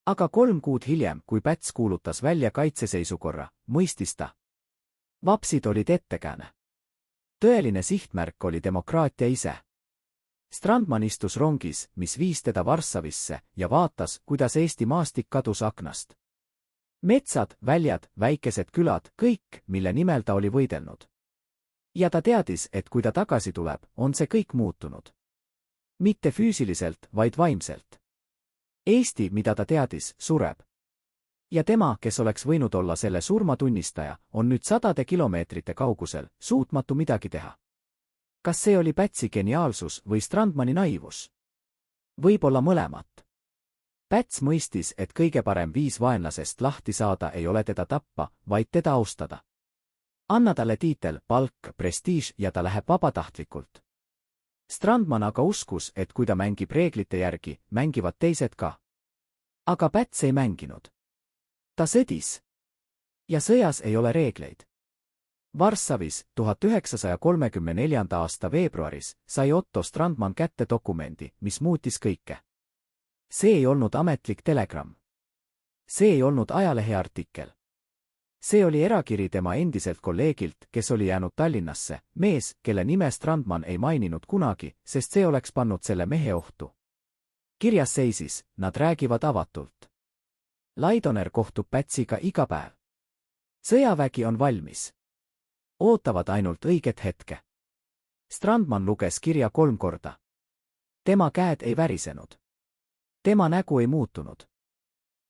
Aga 3 kuud hiljem, kui Päts kuulutas välja kaitseseisukorra, mõistis ta. Vapsid olid ettekääne. Tõeline sihtmärk oli demokraatia ise. Strandman istus rongis, mis viis teda Varssavisse ja vaatas, kuidas Eesti maastik kadus aknast. Metsad, väljad, väikesed külad, kõik, mille nimel ta oli võidelnud. Ja ta teadis, et kui ta tagasi tuleb, on see kõik muutunud. Mitte füüsiliselt, vaid vaimselt. Eesti, mida ta teadis, sureb. Ja tema, kes oleks võinud olla selle surma tunnistaja, on nüüd 100 kilomeetrite kaugusel, suutmatu midagi teha. Kas see oli Pätsi geniaalsus või Strandmani naivus? Võib-olla mõlemat. Päts mõistis, et kõige parem viis vaenlasest lahti saada ei ole teda tappa, vaid teda austada. Anna talle tiitel, palk, prestiiž ja ta läheb vabatahtlikult. Strandman aga uskus, et kui ta mängib reeglite järgi, mängivad teised ka. Aga Päts ei mänginud. Ta sõdis. Ja sõjas ei ole reegleid. Varssavis 1934. aasta veebruaris sai Otto Strandman kätte dokumendi, mis muutis kõike. See ei olnud ametlik telegramm. See ei olnud ajaleheartikkel. See oli erakiri tema endiselt kolleegilt, kes oli jäänud Tallinnasse, mees, kelle nime Strandman ei maininud kunagi, sest see oleks pannud selle mehe ohtu. Kirjas seisis, nad räägivad avatult. Laidoner kohtub Pätsiga iga päev. Sõjavägi on valmis. Ootavad ainult õiget hetke. Strandman luges kirja 3 korda. Tema käed ei värisenud. Tema nägu ei muutunud.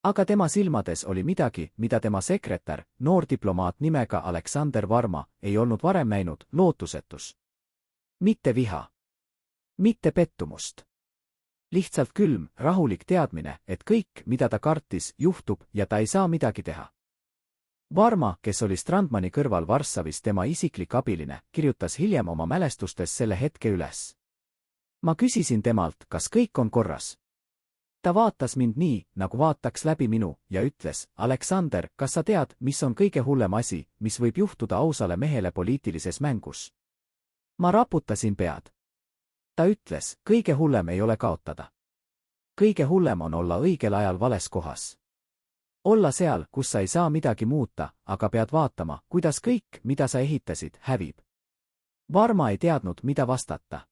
Aga tema silmades oli midagi, mida tema sekretär, noor diplomaat nimega Aleksander Varma, ei olnud varem näinud, lootusetus. Mitte viha. Mitte pettumust. Lihtsalt külm, rahulik teadmine, et kõik, mida ta kartis, juhtub ja ta ei saa midagi teha. Varma, kes oli Strandmani kõrval Varssavis tema isiklik abiline, kirjutas hiljem oma mälestustes selle hetke üles. Ma küsisin temalt, kas kõik on korras. Ta vaatas mind nii, nagu vaataks läbi minu, ja ütles, Aleksander, kas sa tead, mis on kõige hullem asi, mis võib juhtuda ausale mehele poliitilises mängus? Ma raputasin pead. Ta ütles, kõige hullem ei ole kaotada. Kõige hullem on olla õigel ajal vales kohas. Olla seal, kus sa ei saa midagi muuta, aga pead vaatama, kuidas kõik, mida sa ehitasid, hävib. Varma ei teadnud, mida vastata.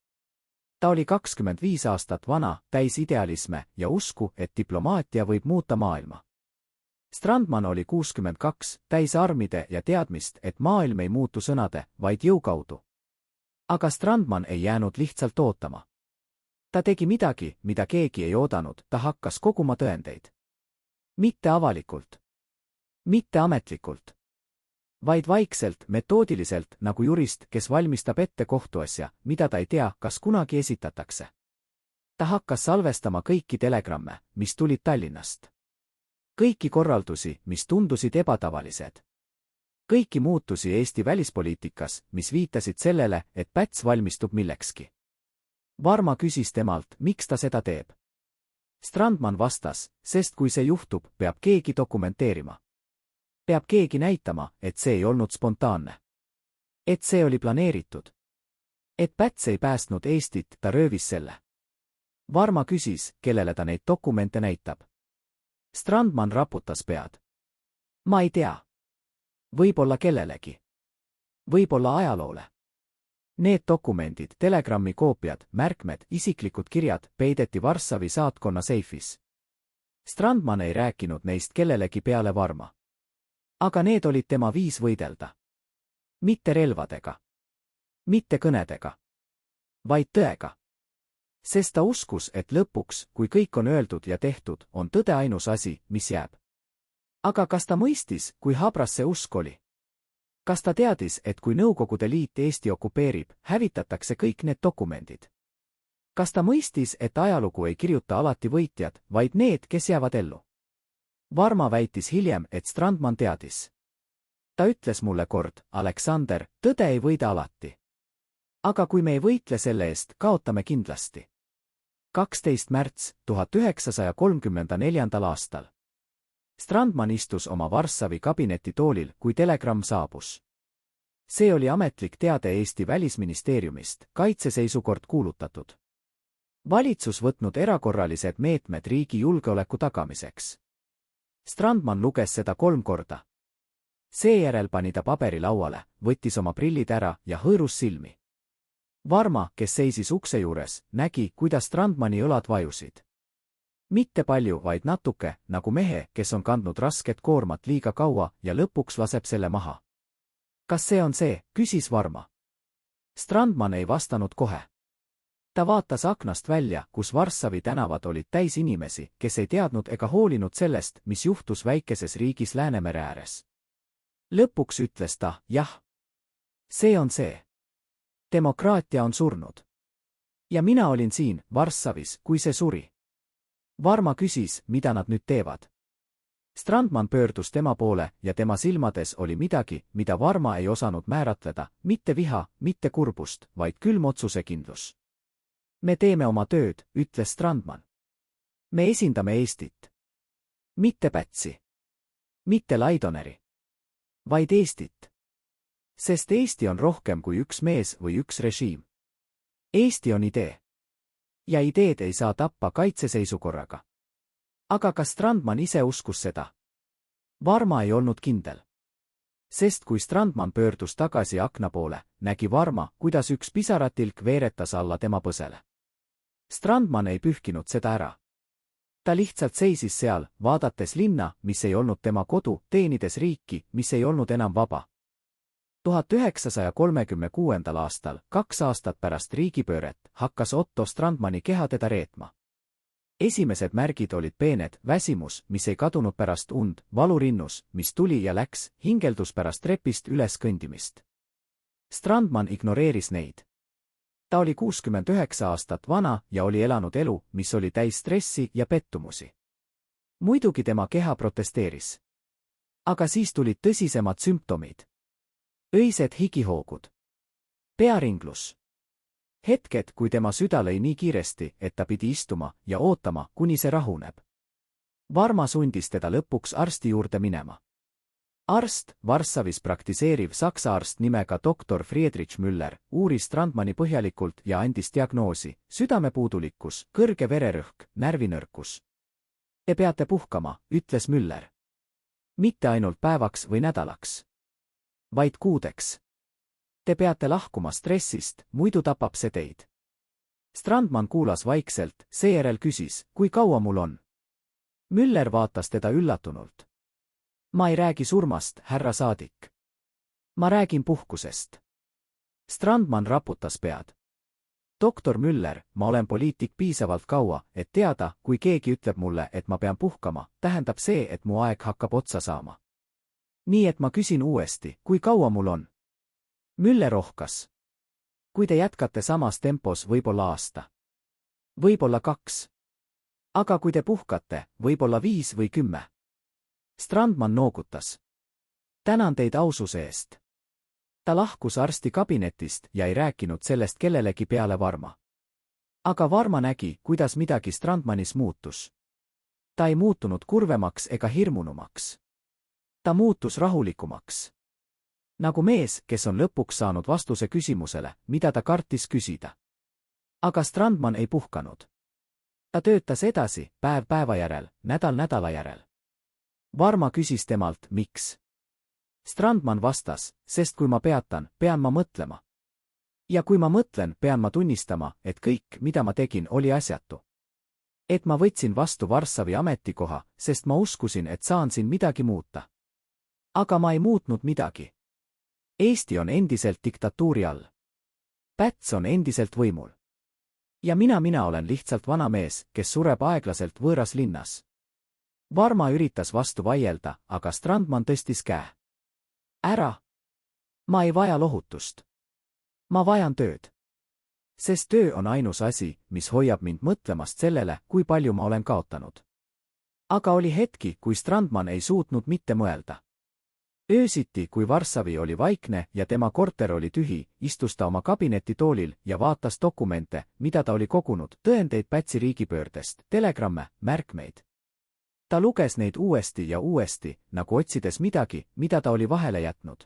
Ta oli 25 aastat vana, täis idealisme ja usku, et diplomaatia võib muuta maailma. Strandman oli 62, täis armide ja teadmist, et maailm ei muutu sõnade, vaid jõu kaudu. Aga Strandman ei jäänud lihtsalt ootama. Ta tegi midagi, mida keegi ei oodanud, ta hakkas koguma tõendeid. Mitte avalikult. Mitte ametlikult. Vaid vaikselt, metoodiliselt, nagu jurist, kes valmistab ette kohtuasja, mida ta ei tea, kas kunagi esitatakse. Ta hakkas salvestama kõiki telegramme, mis tulid Tallinnast. Kõiki korraldusi, mis tundusid ebatavalised. Kõiki muutusi Eesti välispoliitikas, mis viitasid sellele, et Päts valmistub millekski. Varma küsis temalt, miks ta seda teeb. Strandman vastas, sest kui see juhtub, peab keegi dokumenteerima. Peab keegi näitama, et see ei olnud spontaanne. Et see oli planeeritud. Et Päts ei päästnud Eestit, ta röövis selle. Varma küsis, kellele ta neid dokumente näitab. Strandman raputas pead. Ma ei tea. Võib-olla kellelegi. Võib-olla ajaloole. Need dokumendid, telegrammi koopiad, märkmed, isiklikud kirjad peideti Varssavi saatkonna seifis. Strandman ei rääkinud neist kellelegi peale Varma. Aga need olid tema viis võidelda. Mitte relvadega. Mitte kõnedega. Vaid tõega. Sest ta uskus, et lõpuks, kui kõik on öeldud ja tehtud, on tõde ainus asi, mis jääb. Aga kas ta mõistis, kui habras see usk oli? Kas ta teadis, et kui Nõukogude Liit Eesti okupeerib, hävitatakse kõik need dokumendid? Kas ta mõistis, et ajalugu ei kirjuta alati võitjad, vaid need, kes jäävad ellu? Varma väitis hiljem, et Strandman teadis. Ta ütles mulle kord, Aleksander, tõde ei võida alati. Aga kui me ei võitle selle eest, kaotame kindlasti. 12. märts 1934. aastal. Strandman istus oma Varssavi kabinetitoolil, kui telegramm saabus. See oli ametlik teade Eesti Välisministeeriumist, kaitseseisukord kuulutatud. Valitsus võtnud erakorralised meetmed riigi julgeoleku tagamiseks. Strandman luges seda 3 korda. Seejärel pani ta paberi lauale, võttis oma prillid ära ja hõõrus silmi. Varma, kes seisis ukse juures, nägi, kuidas Strandmani õlad vajusid. Mitte palju, vaid natuke, nagu mehe, kes on kandnud rasket koormat liiga kaua ja lõpuks laseb selle maha. Kas see on see, küsis Varma. Strandman ei vastanud kohe. Ta vaatas aknast välja, kus Varssavi tänavad olid täis inimesi, kes ei teadnud ega hoolinud sellest, mis juhtus väikeses riigis Läänemere ääres. Lõpuks ütles ta, jah. See on see. Demokraatia on surnud. Ja mina olin siin, Varssavis, kui see suri. Varma küsis, mida nad nüüd teevad. Strandman pöördus tema poole ja tema silmades oli midagi, mida Varma ei osanud määratleda, mitte viha, mitte kurbust, vaid külm otsusekindlus. Me teeme oma tööd, ütles Strandman. Me esindame Eestit. Mitte Pätsi. Mitte Laidoneri. Vaid Eestit. Sest Eesti on rohkem kui üks mees või üks režiim. Eesti on idee. Ja ideed ei saa tappa kaitseseisukorraga. Aga kas Strandman ise uskus seda? Varma ei olnud kindel. Sest kui Strandman pöördus tagasi akna poole, nägi Varma, kuidas üks pisaratilk veeretas alla tema põsele. Strandman ei pühkinud seda ära. Ta lihtsalt seisis seal, vaadates linna, mis ei olnud tema kodu, teenides riiki, mis ei olnud enam vaba. 1936. aastal, 2 aastat pärast riigipööret, hakkas Otto Strandmani keha teda reetma. Esimesed märgid olid peened, väsimus, mis ei kadunud pärast und, valurinnus, mis tuli ja läks, hingeldus pärast trepist üles kõndimist. Strandman ignoreeris neid. Ta oli 69 aastat vana ja oli elanud elu, mis oli täis stressi ja pettumusi. Muidugi tema keha protesteeris. Aga siis tulid tõsisemad sümptomid. Öised higihoogud. Pearinglus. Hetked, kui tema süda lõi nii kiiresti, et ta pidi istuma ja ootama, kuni see rahuneb. Varma sundis teda lõpuks arsti juurde minema. Arst, Varssavis praktiseeriv saksa arst nimega doktor Friedrich Müller, uuris Strandmani põhjalikult ja andis diagnoosi: südamepuudulikkus, kõrge vererõhk, närvinõrkus. Te peate puhkama, ütles Müller. Mitte ainult päevaks või nädalaks. Vaid kuudeks. Te peate lahkuma stressist, muidu tapab see teid. Strandman kuulas vaikselt, seejärel küsis, kui kaua mul on. Müller vaatas teda üllatunult. Ma ei räägi surmast, härra saadik. Ma räägin puhkusest. Strandman raputas pead. Doktor Müller, ma olen poliitik piisavalt kaua, et teada, kui keegi ütleb mulle, et ma pean puhkama, tähendab see, et mu aeg hakkab otsa saama. Nii et ma küsin uuesti, kui kaua mul on. Müller ohkas. Kui te jätkate samas tempos, võib-olla aasta. Võib-olla 2. Aga kui te puhkate, võib-olla 5 või 10. Strandman noogutas. Tänan teid aususe eest. Ta lahkus arsti kabinetist ja ei rääkinud sellest kellelegi peale Varma. Aga Varma nägi, kuidas midagi Strandmanis muutus. Ta ei muutunud kurvemaks ega hirmunumaks. Ta muutus rahulikumaks. Nagu mees, kes on lõpuks saanud vastuse küsimusele, mida ta kartis küsida. Aga Strandman ei puhkanud. Ta töötas edasi, päev päeva järel, nädal nädala järel. Varma küsis temalt, miks. Strandman vastas, sest kui ma peatan, pean ma mõtlema. Ja kui ma mõtlen, pean ma tunnistama, et kõik, mida ma tegin, oli asjatu. Et ma võtsin vastu Varssavi ametikoha, sest ma uskusin, et saan siin midagi muuta. Aga ma ei muutnud midagi. Eesti on endiselt diktatuuri all. Päts on endiselt võimul. Ja mina olen lihtsalt vana mees, kes sureb aeglaselt võõras linnas. Varma üritas vastu vaielda, aga Strandman tõstis käe. Ära. Ma ei vaja lohutust. Ma vajan tööd. Sest töö on ainus asi, mis hoiab mind mõtlemast sellele, kui palju ma olen kaotanud. Aga oli hetki, kui Strandman ei suutnud mitte mõelda. Öösiti, kui Varssavi oli vaikne ja tema korter oli tühi, istus ta oma kabinetitoolil ja vaatas dokumente, mida ta oli kogunud, tõendeid Pätsi riigipöördest, telegramme, märkmeid. Ta luges neid uuesti ja uuesti, nagu otsides midagi, mida ta oli vahele jätnud.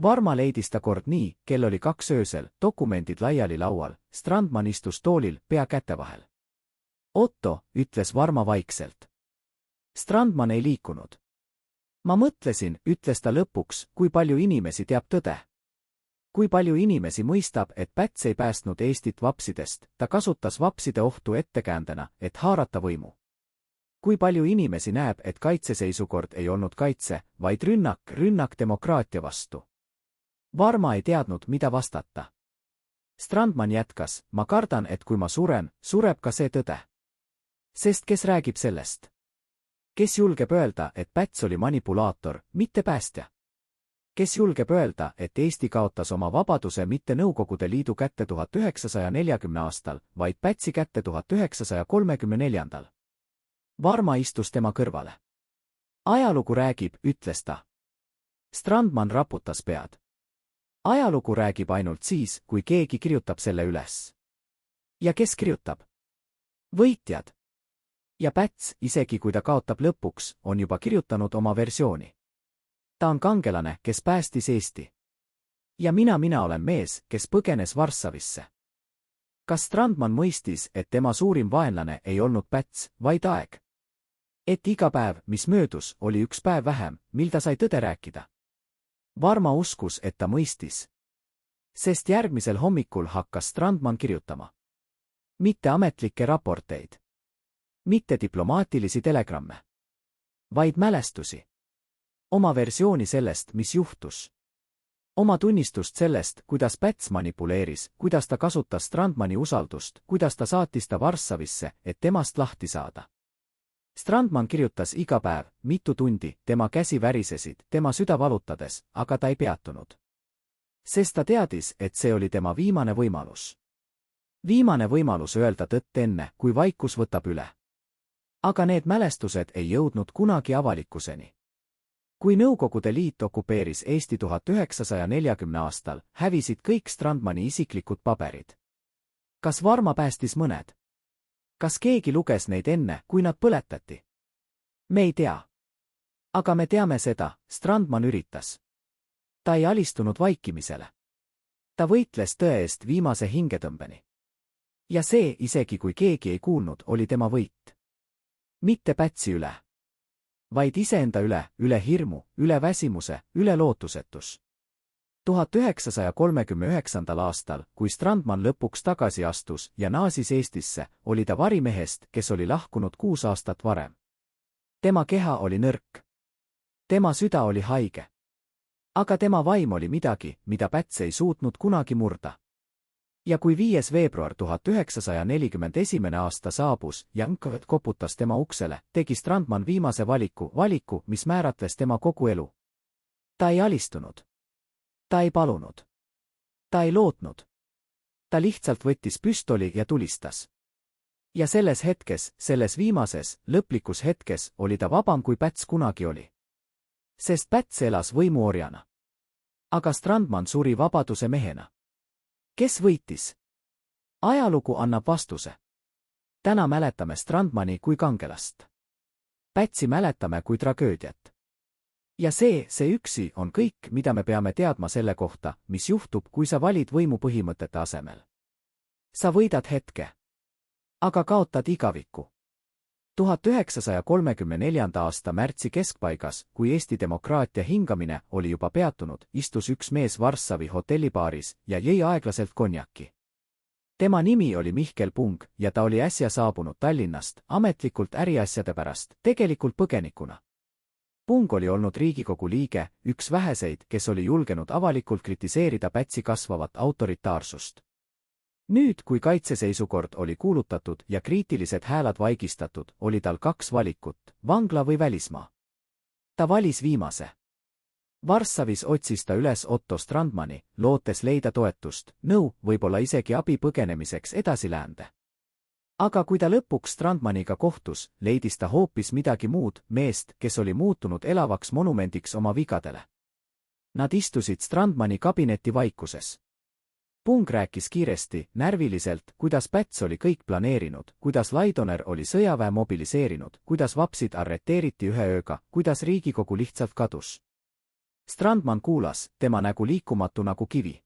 Varma leidis ta kord nii, kell oli 2 öösel, dokumendid laiali laual, Strandman istus toolil, pea käte vahel. Otto, ütles Varma vaikselt. Strandman ei liikunud. Ma mõtlesin, ütles ta lõpuks, kui palju inimesi teab tõde. Kui palju inimesi mõistab, et Päts ei päästnud Eestit vapsidest, ta kasutas vapside ohtu ettekäändena, et haarata võimu. Kui palju inimesi näeb, et kaitseseisukord ei olnud kaitse, vaid rünnak demokraatia vastu. Varma ei teadnud, mida vastata. Strandman jätkas, ma kardan, et kui ma suren, sureb ka see tõde. Sest kes räägib sellest? Kes julgeb öelda, et Päts oli manipulaator, mitte päästja? Kes julgeb öelda, et Eesti kaotas oma vabaduse mitte Nõukogude Liidu kätte 1940 aastal, vaid Pätsi kätte 1934. Varma istus tema kõrvale. Ajalugu räägib, ütles ta. Strandman raputas pead. Ajalugu räägib ainult siis, kui keegi kirjutab selle üles. Ja kes kirjutab? Võitjad. Ja Päts, isegi kui ta kaotab lõpuks, on juba kirjutanud oma versiooni. Ta on kangelane, kes päästis Eesti. Ja mina olen mees, kes põgenes Varssavisse. Kas Strandman mõistis, et tema suurim vaenlane ei olnud Päts, vaid aeg? Et iga päev, mis möödus, oli üks päev vähem, mil ta sai tõde rääkida. Varma uskus, et ta mõistis. Sest järgmisel hommikul hakkas Strandman kirjutama. Mitte ametlikke raporteid. Mitte diplomaatilisi telegramme. Vaid mälestusi. Oma versiooni sellest, mis juhtus. Oma tunnistust sellest, kuidas Päts manipuleeris, kuidas ta kasutas Strandmani usaldust, kuidas ta saatis ta Varssavisse, et temast lahti saada. Strandman kirjutas iga päev, mitu tundi, tema käsi värisesid, tema süda valutades, aga ta ei peatunud. Sest ta teadis, et see oli tema viimane võimalus. Viimane võimalus öelda tõtt enne, kui vaikus võtab üle. Aga need mälestused ei jõudnud kunagi avalikkuseni. Kui Nõukogude Liit okupeeris Eesti 1940 aastal, hävisid kõik Strandmani isiklikud paberid. Kas Varma päästis mõned? Kas keegi luges neid enne, kui nad põletati? Me ei tea. Aga me teame seda, Strandman üritas. Ta ei alistunud vaikimisele. Ta võitles tõe eest viimase hingetõmbeni. Ja see, isegi kui keegi ei kuulnud, oli tema võit. Mitte Pätsi üle. Vaid iseenda üle hirmu, üle väsimuse, üle lootusetus. 1939. aastal, kui Strandman lõpuks tagasi astus ja naasis Eestisse, oli ta varimehest, kes oli lahkunud 6 aastat varem. Tema keha oli nõrk. Tema süda oli haige. Aga tema vaim oli midagi, mida Päts ei suutnud kunagi murda. Ja kui 5. veebruar 1941. aasta saabus ja Nkvt koputas tema uksele, tegi Strandman viimase valiku, mis määratles tema kogu elu. Ta ei alistunud. Ta ei palunud. Ta ei lootnud. Ta lihtsalt võttis püstoli ja tulistas. Ja selles hetkes, selles viimases, lõplikus hetkes, oli ta vabam kui Päts kunagi oli. Sest Päts elas võimuorjana. Aga Strandman suri vabaduse mehena. Kes võitis? Ajalugu annab vastuse. Täna mäletame Strandmani kui kangelast. Pätsi mäletame kui tragöödiat. Ja see üksi on kõik, mida me peame teadma selle kohta, mis juhtub, kui sa valid võimu põhimõtete asemel. Sa võidad hetke. Aga kaotad igaviku. 1934. aasta märtsi keskpaigas, kui Eesti demokraatia hingamine oli juba peatunud, istus üks mees Varssavi hotellibaaris ja jõi aeglaselt konjaki. Tema nimi oli Mihkel Pung ja ta oli äsja saabunud Tallinnast, ametlikult äriasjade pärast, tegelikult põgenikuna. Pung oli olnud Riigikogu liige, üks väheseid, kes oli julgenud avalikult kritiseerida Pätsi kasvavat autoritaarsust. Nüüd, kui kaitseseisukord oli kuulutatud ja kriitilised hääled vaigistatud, oli tal 2 valikut, vangla või välismaa. Ta valis viimase. Varssavis otsis ta üles Otto Strandmani, lootes leida toetust, nõu, võib-olla isegi abi põgenemiseks edasi läände. Aga kui ta lõpuks Strandmaniga kohtus, leidis ta hoopis midagi muud, meest, kes oli muutunud elavaks monumendiks oma vigadele. Nad istusid Strandmani kabineti vaikuses. Pung rääkis kiiresti, närviliselt, kuidas Päts oli kõik planeerinud, kuidas Laidoner oli sõjaväe mobiliseerinud, kuidas vapsid arreteeriti ühe ööga, kuidas Riigikogu lihtsalt kadus. Strandman kuulas, tema nägu liikumatu nagu kivi.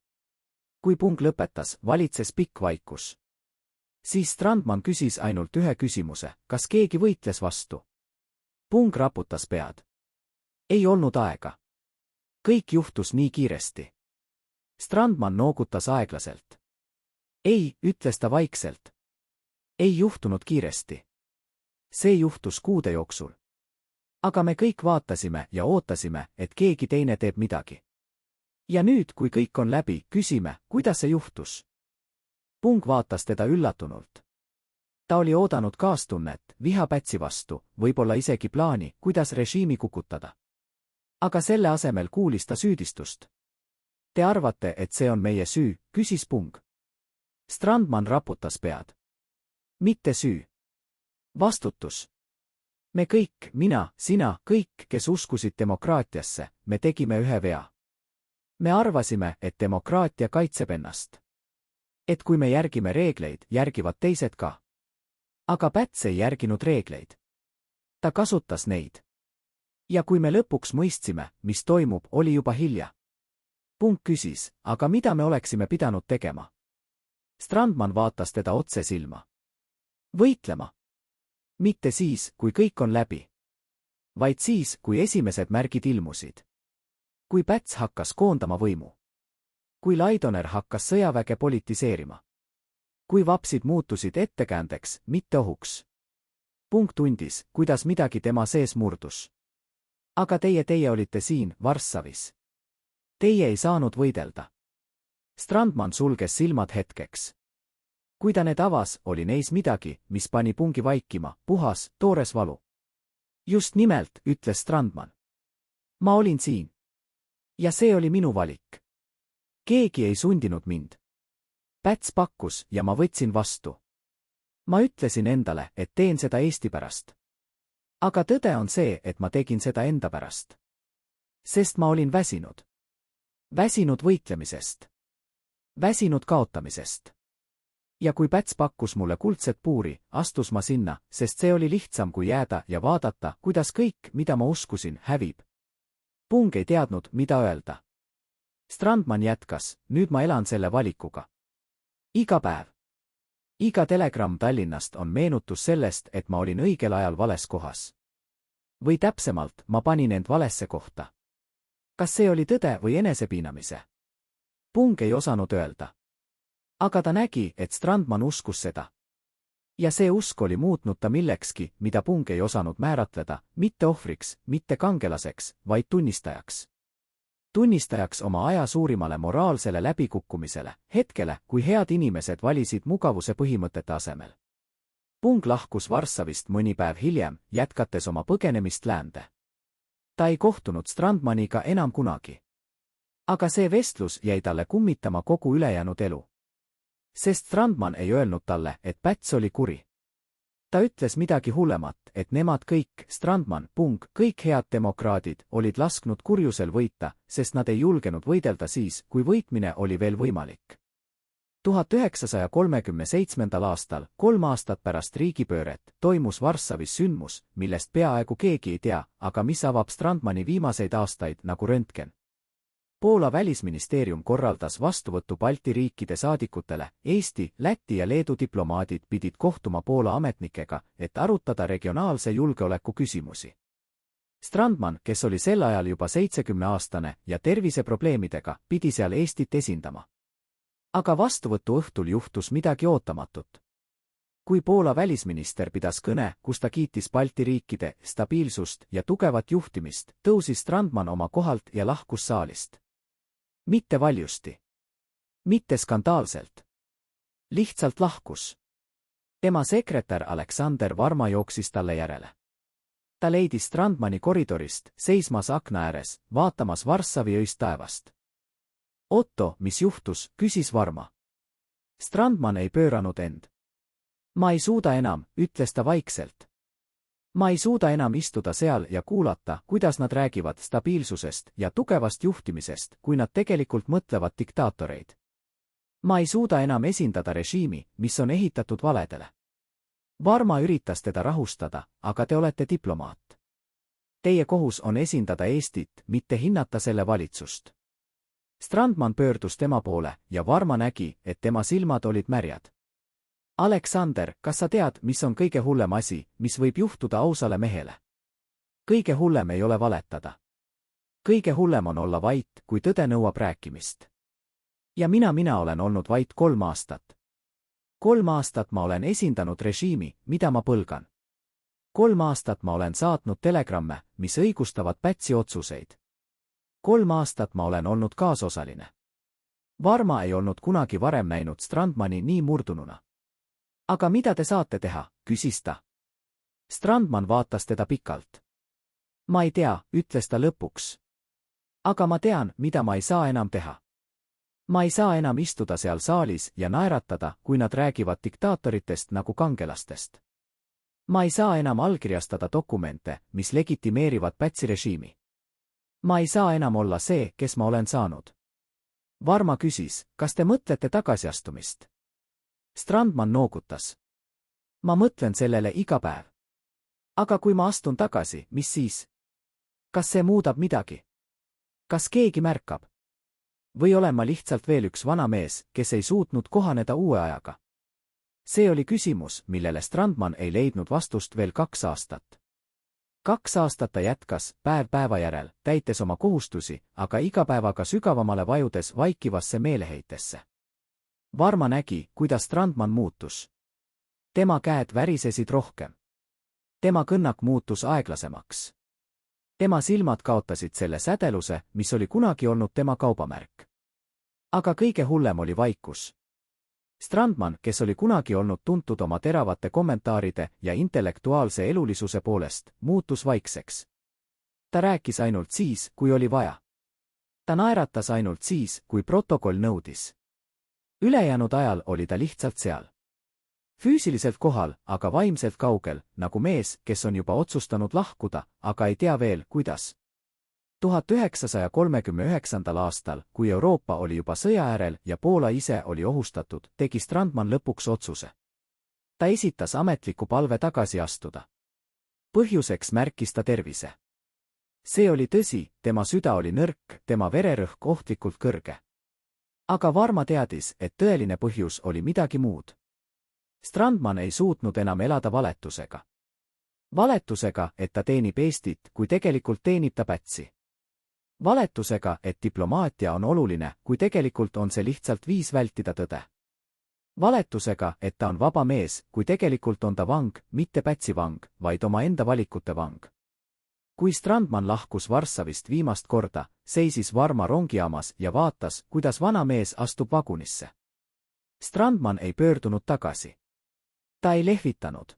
Kui Pung lõpetas, valitses pikk vaikus. Siis Strandman küsis ainult ühe küsimuse, kas keegi võitles vastu. Pung raputas pead. Ei olnud aega. Kõik juhtus nii kiiresti. Strandman noogutas aeglaselt. Ei, ütles ta vaikselt. Ei juhtunud kiiresti. See juhtus kuude jooksul. Aga me kõik vaatasime ja ootasime, et keegi teine teeb midagi. Ja nüüd, kui kõik on läbi, küsime, kuidas see juhtus. Pung vaatas teda üllatunult. Ta oli oodanud kaastunnet, viha Pätsi vastu, võib-olla isegi plaani, kuidas režiimi kukutada. Aga selle asemel kuulis ta süüdistust. Te arvate, et see on meie süü, küsis Pung. Strandman raputas pead. Mitte süü. Vastutus. Me kõik, mina, sina, kõik, kes uskusid demokraatiasse, me tegime ühe vea. Me arvasime, et demokraatia kaitseb ennast. Et kui me järgime reegleid, järgivad teised ka. Aga Päts ei järginud reegleid. Ta kasutas neid. Ja kui me lõpuks mõistsime, mis toimub, oli juba hilja. Pung küsis, aga mida me oleksime pidanud tegema? Strandman vaatas teda otse silma. Võitlema. Mitte siis, kui kõik on läbi. Vaid siis, kui esimesed märgid ilmusid. Kui Päts hakkas koondama võimu. Kui Laidoner hakkas sõjaväge politiseerima. Kui vapsid muutusid ettekäändeks, mitte ohuks. Pung tundis, kuidas midagi tema sees murdus. Aga teie olite siin, Varssavis. Teie ei saanud võidelda. Strandman sulges silmad hetkeks. Kui ta need avas, oli neis midagi, mis pani Pungi vaikima, puhas, toores valu. Just nimelt, ütles Strandman. Ma olin siin. Ja see oli minu valik. Keegi ei sundinud mind. Päts pakkus ja ma võtsin vastu. Ma ütlesin endale, et teen seda Eesti pärast. Aga tõde on see, et ma tegin seda enda pärast. Sest ma olin väsinud. Väsinud võitlemisest. Väsinud kaotamisest. Ja kui Päts pakkus mulle kuldset puuri, astus ma sinna, sest see oli lihtsam kui jääda ja vaadata, kuidas kõik, mida ma uskusin, hävib. Pung ei teadnud, mida öelda. Strandman jätkas, nüüd ma elan selle valikuga. Iga päev. Iga telegramm Tallinnast on meenutus sellest, et ma olin õigel ajal vales kohas. Või täpsemalt, ma panin end valesse kohta. Kas see oli tõde või enesepiinamise? Pung ei osanud öelda. Aga ta nägi, et Strandman uskus seda. Ja see usk oli muutnud ta millekski, mida Pung ei osanud määratleda, mitte ohvriks, mitte kangelaseks, vaid tunnistajaks. Tunnistajaks oma aja suurimale moraalsele läbikukkumisele, hetkele, kui head inimesed valisid mugavuse põhimõtete asemel. Pung lahkus Varssavist mõni päev hiljem, jätkates oma põgenemist läände. Ta ei kohtunud Strandmaniga enam kunagi. Aga see vestlus jäi talle kummitama kogu ülejäänud elu. Sest Strandman ei öelnud talle, et Päts oli kuri. Ta ütles midagi hullemat, et nemad kõik, Strandman, Pung, kõik head demokraadid, olid lasknud kurjusel võita, sest nad ei julgenud võidelda siis, kui võitmine oli veel võimalik. 1937. aastal, 3 aastat pärast riigipööret, toimus Varssavis sündmus, millest peaaegu keegi ei tea, aga mis avab Strandmani viimaseid aastaid nagu röntgen. Poola välisministeerium korraldas vastuvõttu Balti riikide saadikutele, Eesti, Läti ja Leedu diplomaadid pidid kohtuma Poola ametnikega, et arutada regionaalse julgeoleku küsimusi. Strandman, kes oli sel ajal juba 70-aastane ja terviseprobleemidega, pidi seal Eestit esindama. Aga vastuvõtu õhtul juhtus midagi ootamatut. Kui Poola välisminister pidas kõne, kus ta kiitis Balti riikide stabiilsust ja tugevat juhtimist, tõusis Strandman oma kohalt ja lahkus saalist. Mitte valjusti. Mitte skandaalselt. Lihtsalt lahkus. Tema sekretär Aleksander Varma jooksis talle järele. Ta leidis Strandmani koridorist, seismas akna ääres, vaatamas Varssavi öist taevast. Otto, mis juhtus, küsis Varma. Strandman ei pööranud end. Ma ei suuda enam, ütles ta vaikselt. Ma ei suuda enam istuda seal ja kuulata, kuidas nad räägivad stabiilsusest ja tugevast juhtimisest, kui nad tegelikult mõtlevad diktaatoreid. Ma ei suuda enam esindada režiimi, mis on ehitatud valedele. Varma üritas teda rahustada, aga te olete diplomaat. Teie kohus on esindada Eestit, mitte hinnata selle valitsust. Strandman pöördus tema poole ja Varma nägi, et tema silmad olid märjad. Aleksander, kas sa tead, mis on kõige hullem asi, mis võib juhtuda ausale mehele? Kõige hullem ei ole valetada. Kõige hullem on olla vait, kui tõde nõuab rääkimist. Ja mina olen olnud vait 3 aastat. 3 aastat ma olen esindanud režiimi, mida ma põlgan. 3 aastat ma olen saatnud telegramme, mis õigustavad Pätsi otsuseid. 3 aastat ma olen olnud kaasosaline. Varma ei olnud kunagi varem näinud Strandmani nii murdununa. Aga mida te saate teha, küsis ta. Strandman vaatas teda pikalt. Ma ei tea, ütles ta lõpuks. Aga ma tean, mida ma ei saa enam teha. Ma ei saa enam istuda seal saalis ja naeratada, kui nad räägivad diktaatoritest nagu kangelastest. Ma ei saa enam allkirjastada dokumente, mis legitimeerivad Pätsi režiimi. Ma ei saa enam olla see, kes ma olen saanud. Varma küsis, kas te mõtlete tagasiastumist? Strandman noogutas. Ma mõtlen sellele iga päev. Aga kui ma astun tagasi, mis siis? Kas see muudab midagi? Kas keegi märkab? Või olen ma lihtsalt veel üks vana mees, kes ei suutnud kohaneda uue ajaga? See oli küsimus, millele Strandman ei leidnud vastust veel 2 aastat. 2 aastat ta jätkas, päev päeva järel, täites oma kohustusi, aga iga päevaga sügavamale vajudes vaikivasse meeleheitesse. Varma nägi, kuidas Strandman muutus. Tema käed värisesid rohkem. Tema kõnnak muutus aeglasemaks. Tema silmad kaotasid selle sädeluse, mis oli kunagi olnud tema kaubamärk. Aga kõige hullem oli vaikus. Strandman, kes oli kunagi olnud tuntud oma teravate kommentaaride ja intellektuaalse elulisuse poolest, muutus vaikseks. Ta rääkis ainult siis, kui oli vaja. Ta naeratas ainult siis, kui protokoll nõudis. Ülejäänud ajal oli ta lihtsalt seal. Füüsiliselt kohal, aga vaimselt kaugel, nagu mees, kes on juba otsustanud lahkuda, aga ei tea veel, kuidas. 1939. aastal, kui Euroopa oli juba sõja äärel ja Poola ise oli ohustatud, tegi Strandman lõpuks otsuse. Ta esitas ametliku palve tagasi astuda. Põhjuseks märkis ta tervise. See oli tõsi, tema süda oli nõrk, tema vererõhk ohtlikult kõrge. Aga Varma teadis, et tõeline põhjus oli midagi muud. Strandman ei suutnud enam elada valetusega. Valetusega, et ta teenib Eestit, kui tegelikult teenib ta Pätsi. Valetusega, et diplomaatia on oluline, kui tegelikult on see lihtsalt viis vältida tõde. Valetusega, et ta on vaba mees, kui tegelikult on ta vang, mitte Pätsi vang, vaid omaenda valikute vang. Kui Strandman lahkus Varssavist viimast korda, seisis Varma rongijaamas ja vaatas, kuidas vana mees astub vagunisse. Strandman ei pöördunud tagasi. Ta ei lehvitanud.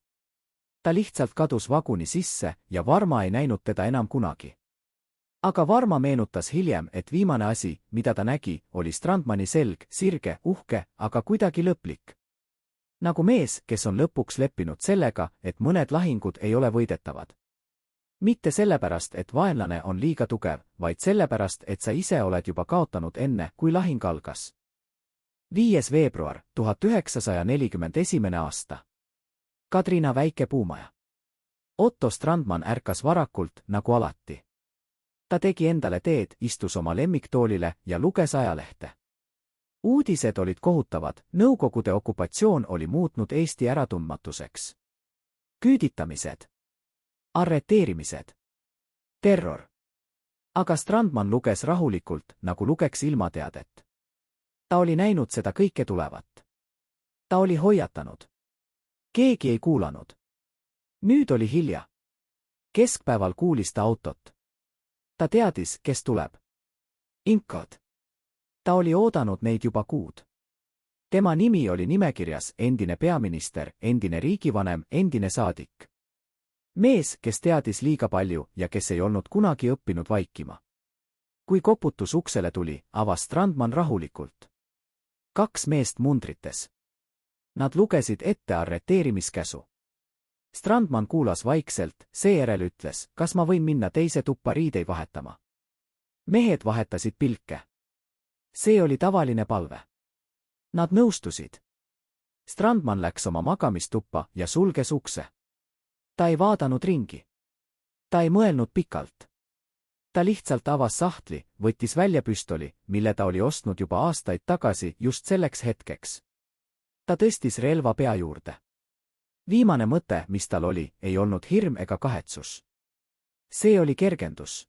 Ta lihtsalt kadus vaguni sisse ja Varma ei näinud teda enam kunagi. Aga Varma meenutas hiljem, et viimane asi, mida ta nägi, oli Strandmani selg, sirge, uhke, aga kuidagi lõplik. Nagu mees, kes on lõpuks leppinud sellega, et mõned lahingud ei ole võidetavad. Mitte sellepärast, et vaenlane on liiga tugev, vaid sellepärast, et sa ise oled juba kaotanud enne, kui lahing algas. 5. veebruar 1941. aasta. Kadrina väike puumaja. Otto Strandman ärkas varakult, nagu alati. Ta tegi endale teed, istus oma lemmiktoolile ja luges ajalehte. Uudised olid kohutavad, Nõukogude okupatsioon oli muutnud Eesti äratundmatuseks. Küüditamised. Arreteerimised. Terror. Aga Strandman luges rahulikult, nagu lugeks ilmateadet. Ta oli näinud seda kõike tulevat. Ta oli hoiatanud. Keegi ei kuulanud. Nüüd oli hilja. Keskpäeval kuulis ta autot. Ta teadis, kes tuleb. Inkod. Ta oli oodanud neid juba kuud. Tema nimi oli nimekirjas, endine peaminister, endine riigivanem, endine saadik. Mees, kes teadis liiga palju ja kes ei olnud kunagi õppinud vaikima. Kui koputus uksele tuli, avas Strandman rahulikult. 2 meest mundrites. Nad lugesid ette arreteerimiskäsu. Strandman kuulas vaikselt, seejärel ütles, kas ma võin minna teise tuppa riideid vahetama. Mehed vahetasid pilke. See oli tavaline palve. Nad nõustusid. Strandman läks oma magamistuppa ja sulges ukse. Ta ei vaadanud ringi. Ta ei mõelnud pikalt. Ta lihtsalt avas sahtli, võttis välja püstoli, mille ta oli ostnud juba aastaid tagasi just selleks hetkeks. Ta tõstis relva pea juurde. Viimane mõte, mis tal oli, ei olnud hirm ega kahetsus. See oli kergendus.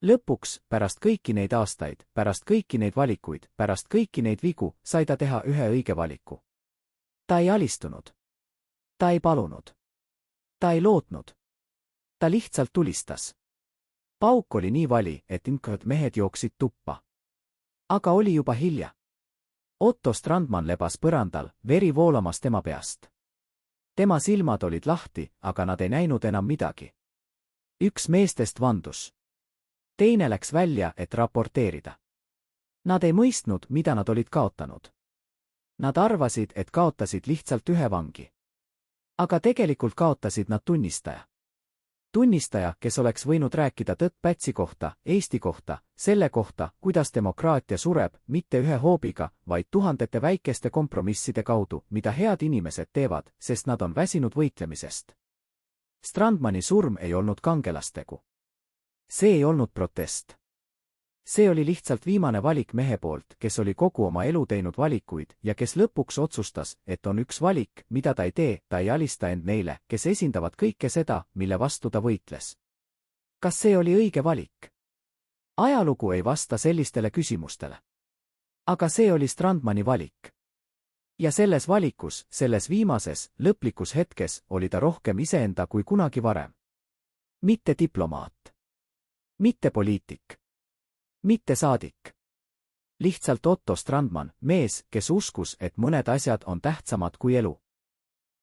Lõpuks, pärast kõiki neid aastaid, pärast kõiki neid valikuid, pärast kõiki neid vigu, sai ta teha ühe õige valiku. Ta ei alistunud. Ta ei palunud. Ta ei lootnud. Ta lihtsalt tulistas. Pauk oli nii vali, et inkõd mehed jooksid tuppa. Aga oli juba hilja. Otto Strandman lebas põrandal, veri voolamas tema peast. Tema silmad olid lahti, aga nad ei näinud enam midagi. Üks meestest vandus. Teine läks välja, et raporteerida. Nad ei mõistnud, mida nad olid kaotanud. Nad arvasid, et kaotasid lihtsalt ühe vangi. Aga tegelikult kaotasid nad tunnistaja. Tunnistaja, kes oleks võinud rääkida tõtt Pätsi kohta, Eesti kohta, selle kohta, kuidas demokraatia sureb, mitte ühe hoobiga, vaid tuhandete väikeste kompromisside kaudu, mida head inimesed teevad, sest nad on väsinud võitlemisest. Strandmani surm ei olnud kangelastegu. See ei olnud protest. See oli lihtsalt viimane valik mehe poolt, kes oli kogu oma elu teinud valikuid ja kes lõpuks otsustas, et on üks valik, mida ta ei tee, ta ei alista end neile, kes esindavad kõike seda, mille vastu ta võitles. Kas see oli õige valik? Ajalugu ei vasta sellistele küsimustele. Aga see oli Strandmani valik. Ja selles valikus, selles viimases, lõplikus hetkes, oli ta rohkem iseenda kui kunagi varem. Mitte diplomaat. Mitte poliitik. Mitte saadik. Lihtsalt Otto Strandman, mees, kes uskus, et mõned asjad on tähtsamad kui elu.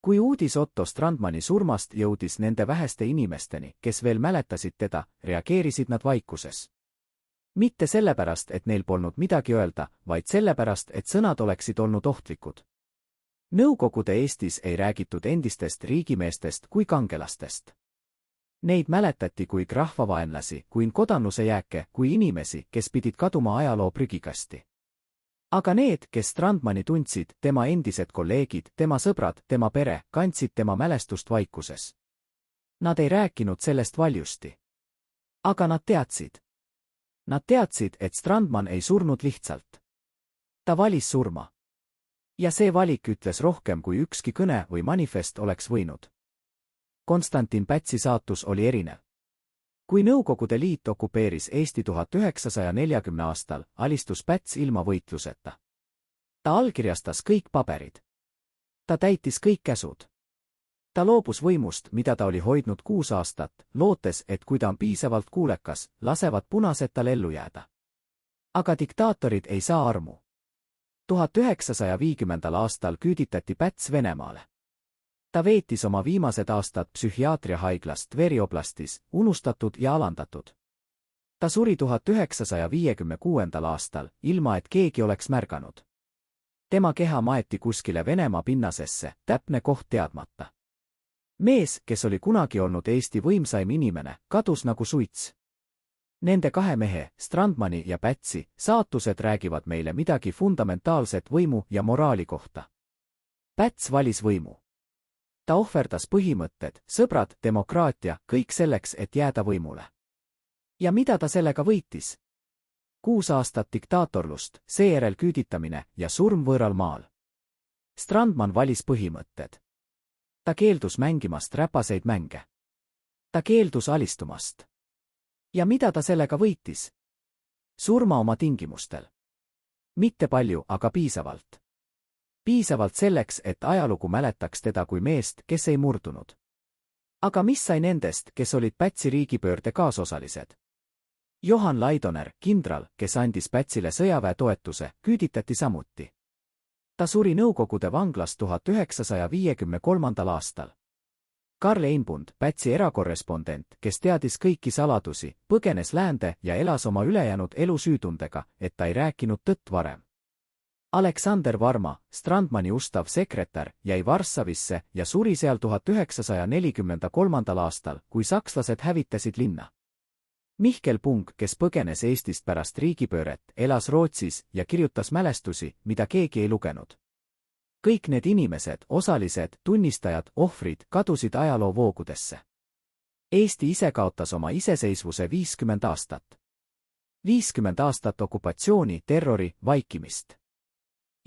Kui uudis Otto Strandmani surmast jõudis nende väheste inimesteni, kes veel mäletasid teda, reageerisid nad vaikuses. Mitte sellepärast, et neil polnud midagi öelda, vaid sellepärast, et sõnad oleksid olnud ohtlikud. Nõukogude Eestis ei räägitud endistest riigimeestest kui kangelastest. Neid mäletati kui rahvavaenlasi, kui kodannuse jääke, kui inimesi, kes pidid kaduma ajaloo prügikasti. Aga need, kes Strandmani tundsid, tema endised kolleegid, tema sõbrad, tema pere, kandsid tema mälestust vaikuses. Nad ei rääkinud sellest valjusti. Aga nad teadsid. Nad teadsid, et Strandman ei surnud lihtsalt. Ta valis surma. Ja see valik ütles rohkem kui ükski kõne või manifest oleks võinud. Konstantin Pätsi saatus oli erinev. Kui Nõukogude Liit okupeeris Eesti 1940 aastal, alistus Päts ilma võitluseta. Ta allkirjastas kõik paberid. Ta täitis kõik käsud. Ta loobus võimust, mida ta oli hoidnud 6 aastat, lootes, et kui ta on piisavalt kuulekas, lasevad punased tal ellu jääda. Aga diktaatorid ei saa armu. 1950. aastal küüditati Päts Venemaale. Ta veetis oma viimased aastad psühhiaatriahaiglas Tveri oblastis, unustatud ja alandatud. Ta suri 1956. aastal, ilma et keegi oleks märganud. Tema keha maeti kuskile Venemaa pinnasesse, täpne koht teadmata. Mees, kes oli kunagi olnud Eesti võimsaim inimene, kadus nagu suits. Nende kahe mehe, Strandmani ja Pätsi, saatused räägivad meile midagi fundamentaalset võimu ja moraali kohta. Päts valis võimu. Ta ohverdas põhimõtted, sõbrad, demokraatia, kõik selleks, et jääda võimule. Ja mida ta sellega võitis? 6 aastat diktaatorlust, seejärel küüditamine ja surm võõral maal. Strandman valis põhimõtted. Ta keeldus mängimast räpaseid mänge. Ta keeldus alistumast. Ja mida ta sellega võitis? Surma oma tingimustel. Mitte palju, aga piisavalt. Piisavalt selleks, et ajalugu mäletaks teda kui meest, kes ei murdunud. Aga mis sai nendest, kes olid Pätsi riigipöörde kaasosalised? Johan Laidoner, kindral, kes andis Pätsile sõjaväe toetuse, küüditati samuti. Ta suri Nõukogude vanglas 1953. aastal. Karl Einbund, Pätsi erakorrespondent, kes teadis kõiki saladusi, põgenes läände ja elas oma ülejäänud elu süütundega, et ta ei rääkinud tõtt varem. Aleksander Varma, Strandmani ustav sekretär, jäi Varssavisse ja suri seal 1943. aastal, kui sakslased hävitasid linna. Mihkel Pung, kes põgenes Eestist pärast riigipööret, elas Rootsis ja kirjutas mälestusi, mida keegi ei lugenud. Kõik need inimesed, osalised, tunnistajad, ohvrid, kadusid ajaloo voogudesse. Eesti ise kaotas oma iseseisvuse 50 aastat. 50 aastat okupatsiooni, terrori, vaikimist.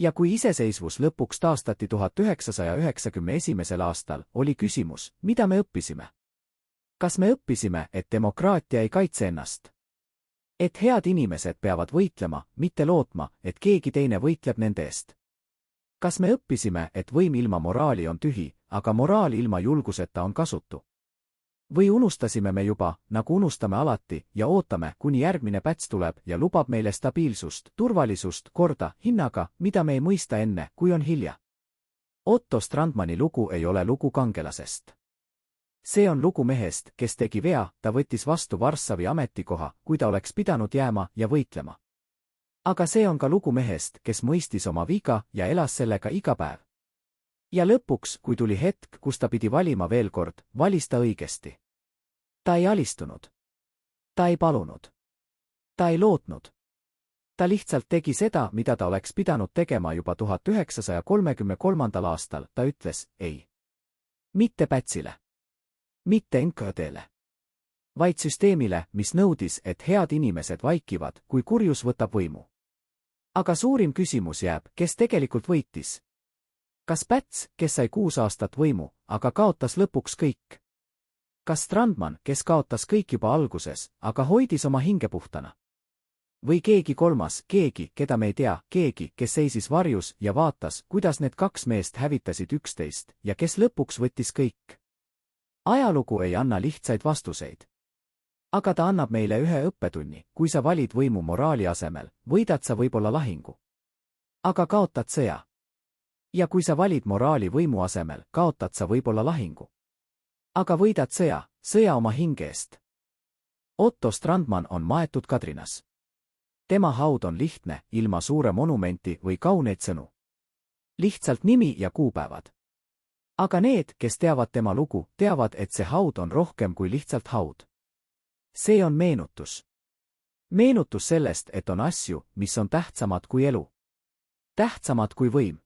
Ja kui iseseisvus lõpuks taastati 1991. aastal, oli küsimus, mida me õppisime? Kas me õppisime, et demokraatia ei kaitse ennast? Et head inimesed peavad võitlema, mitte lootma, et keegi teine võitleb nende eest? Kas me õppisime, et võim ilma moraali on tühi, aga moraal ilma julguseta on kasutu? Või unustasime me juba, nagu unustame alati, ja ootame, kuni järgmine päts tuleb ja lubab meile stabiilsust, turvalisust, korda, hinnaga, mida me ei mõista enne, kui on hilja? Otto Strandmani lugu ei ole lugu kangelasest. See on lugu mehest, kes tegi vea, ta võttis vastu Varssavi ametikoha, kui ta oleks pidanud jääma ja võitlema. Aga see on ka lugu mehest, kes mõistis oma viga ja elas sellega iga päev. Ja lõpuks, kui tuli hetk, kus ta pidi valima veel kord, valis ta õigesti. Ta ei alistunud. Ta ei palunud. Ta ei lootnud. Ta lihtsalt tegi seda, mida ta oleks pidanud tegema juba 1933. aastal, ta ütles ei. Mitte Pätsile. Mitte NKVD-le. Vaid süsteemile, mis nõudis, et head inimesed vaikivad, kui kurjus võtab võimu. Aga suurim küsimus jääb, kes tegelikult võitis? Kas Päts, kes sai 6 aastat võimu, aga kaotas lõpuks kõik? Kas Strandman, kes kaotas kõik juba alguses, aga hoidis oma hinge puhtana? Või keegi kolmas, keegi, keda me ei tea, keegi, kes seisis varjus ja vaatas, kuidas need 2 meest hävitasid üksteist ja kes lõpuks võttis kõik? Ajalugu ei anna lihtsaid vastuseid. Aga ta annab meile ühe õppetunni, kui sa valid võimu moraali asemel, võidad sa võib-olla lahingu. Aga kaotad sõja. Ja kui sa valid moraali võimu asemel, kaotad sa võib-olla lahingu. Aga võidad sõja, sõja oma hinge eest. Otto Strandman on maetud Kadrinas. Tema haud on lihtne, ilma suure monumenti või kauneid sõnu. Lihtsalt nimi ja kuupäevad. Aga need, kes teavad tema lugu, teavad, et see haud on rohkem kui lihtsalt haud. See on meenutus. Meenutus sellest, et on asju, mis on tähtsamad kui elu. Tähtsamad kui võim.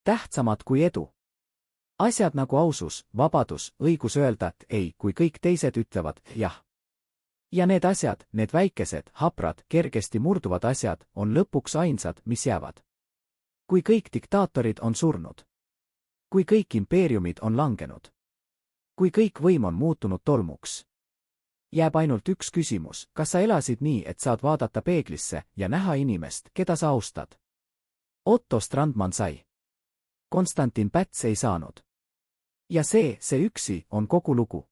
Tähtsamad kui edu. Asjad nagu ausus, vabadus, õigus öelda, et ei, kui kõik teised ütlevad jah. Ja need asjad, need väikesed, haprad, kergesti murduvad asjad, on lõpuks ainsad, mis jäävad. Kui kõik diktaatorid on surnud. Kui kõik impeeriumid on langenud. Kui kõik võim on muutunud tolmuks. Jääb ainult üks küsimus, kas sa elasid nii, et saad vaadata peeglisse ja näha inimest, keda sa austad? Otto Strandman sai. Konstantin Päts ei saanud. Ja see üksi on kogu lugu.